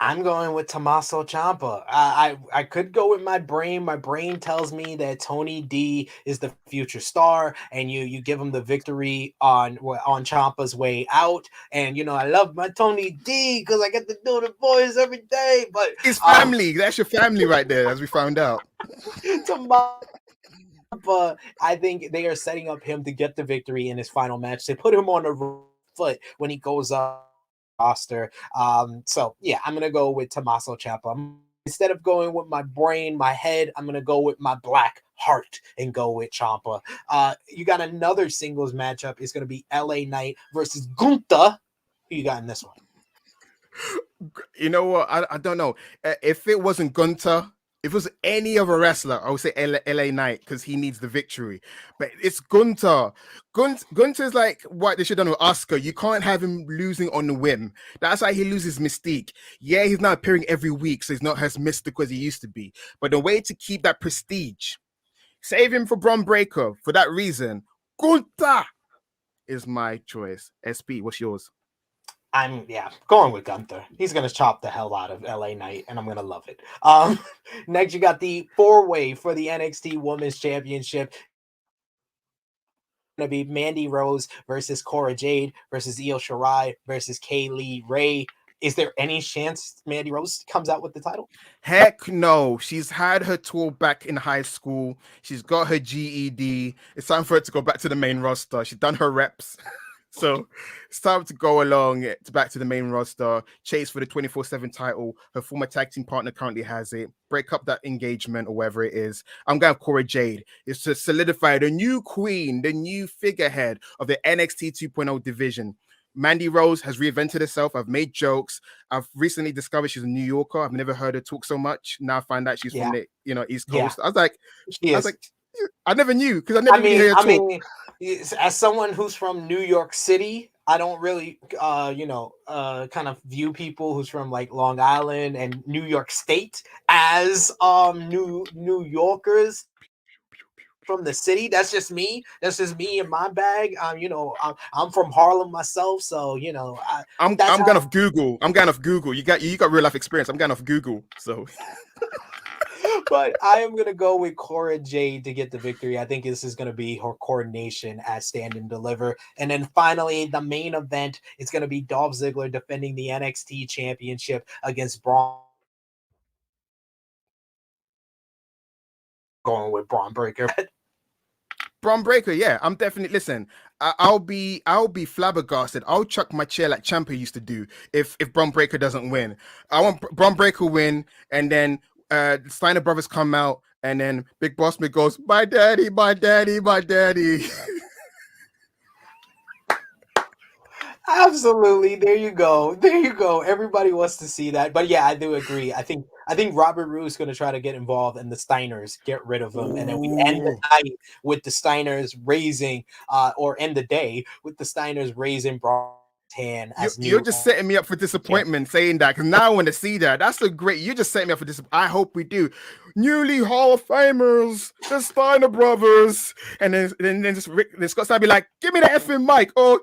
I'm going with Tommaso Ciampa. I could go with my brain. My brain tells me that Tony D is the future star, and you give him the victory on Ciampa's way out. And you know, I love my Tony D because I get to do the voice every day. But it's family. That's your family right there, as we found out. Ciampa, I think they are setting up him to get the victory in his final match. They put him on the foot when he goes up roster. So yeah, I'm gonna go with Tommaso Ciampa. Instead of going with my brain, my head, I'm gonna go with my black heart and go with Ciampa. You got another singles matchup. It's gonna be LA Knight versus Gunther. Who you got in this one? You know what? I don't know. If it wasn't Gunter, if it was any other wrestler, I would say LA Knight because he needs the victory. But it's Gunter. Gunter's like what they should have done with Oscar. You can't have him losing on the whim. That's how he loses mystique. Yeah, he's not appearing every week, so he's not as mystic as he used to be. But the way to keep that prestige, save him for Braun Breaker. For that reason, Gunter is my choice. SP, what's yours? I'm going with Gunther. He's gonna chop the hell out of LA Knight, and I'm gonna love it. Next you got the 4-way for the NXT Women's Championship. Gonna be Mandy Rose versus Cora Jade versus Io Shirai versus Kaylee Ray. Is there any chance Mandy Rose comes out with the title? Heck no. She's had her tour back in high school. She's got her GED. It's time for her to go back to the main roster. She's done her reps. So it's time to go along back to the main roster, chase for the 24/7 title. Her former tag team partner currently has it. Break up that engagement or whatever it is. I'm going to Cora Jade. It's to solidify the new queen, the new figurehead of the NXT 2.0 division. Mandy Rose has reinvented herself. I've made jokes. I've recently discovered she's a New Yorker. I've never heard her talk so much. Now I find out she's from the East Coast. I was like, I never knew because I never really heard her talk. As someone who's from New York City, I don't really, kind of view people who's from like Long Island and New York State as New Yorkers from the city. That's just me. That's just me in my bag. I'm from Harlem myself, so I'm kind of Google. I'm kind of Google. You got real life experience. I'm kind of Google. So. But I am going to go with Cora Jade to get the victory. I think this is going to be her coronation at Stand and Deliver. And then finally, the main event is going to be Dolph Ziggler defending the NXT Championship against Braun. Going with Braun Breaker. Braun Breaker, yeah. I'm definitely, listen, I'll be flabbergasted. I'll chuck my chair like Ciampa used to do if Braun Breaker doesn't win. I want Braun Breaker win, and then Steiner brothers come out, and then Big Boss Man goes, my daddy, my daddy, my daddy. Absolutely. There you go. Everybody wants to see that. But yeah, I do agree. I think Robert Roode's going to try to get involved, and the Steiners get rid of him. And then we end the night with the Steiners raising, or end the day with the Steiners raising Braun hand. You're just setting me up for disappointment saying that, because now I want to see that. That's so great. You're just setting me up for disappointment. I hope we do. Newly Hall of Famers, the Steiner brothers, and then Scott Steiner be like, give me the effing mic, or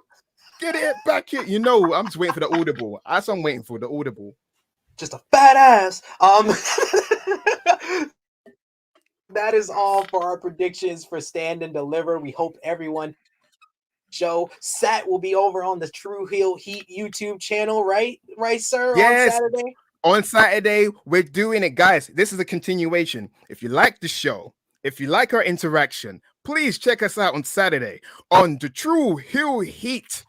get it back here. I'm just waiting for the audible. That's what I'm waiting for, the audible. Just a badass. That is all for our predictions for Stand and Deliver. We hope everyone show. Sat will be over on the True Heel Heat YouTube channel, right, sir? Yes. On Saturday. On Saturday, we're doing it, guys. This is a continuation. If you like the show, if you like our interaction, please check us out on Saturday on the True Heel Heat.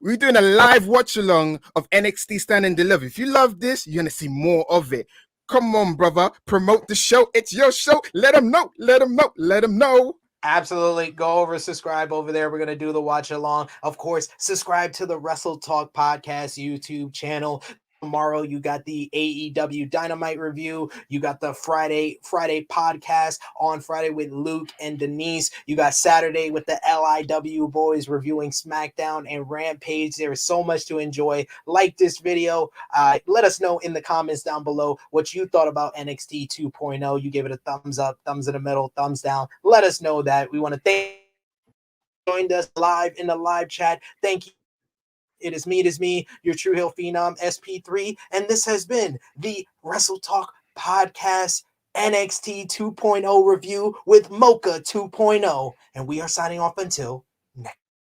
We're doing a live watch along of NXT Stand and Deliver. If you love this, you're gonna see more of it. Come on, brother, promote the show. It's your show. Let them know. Let them know. Let them know. Absolutely. Go over, subscribe over there. We're going to do the watch along. Of course, subscribe to the WrestleTalk Podcast YouTube channel. Tomorrow, you got the AEW Dynamite review. You got the Friday podcast on Friday with Luke and Denise. You got Saturday with the LIW boys reviewing SmackDown and Rampage. There is so much to enjoy. Like this video. Let us know in the comments down below what you thought about NXT 2.0. You give it a thumbs up, thumbs in the middle, thumbs down. Let us know that. We want to thank you joined us live in the live chat. Thank you. It is me, your True Heel Phenom, SP3, and this has been the WrestleTalk Podcast NXT 2.0 review with Mocha 2.0, and we are signing off until next.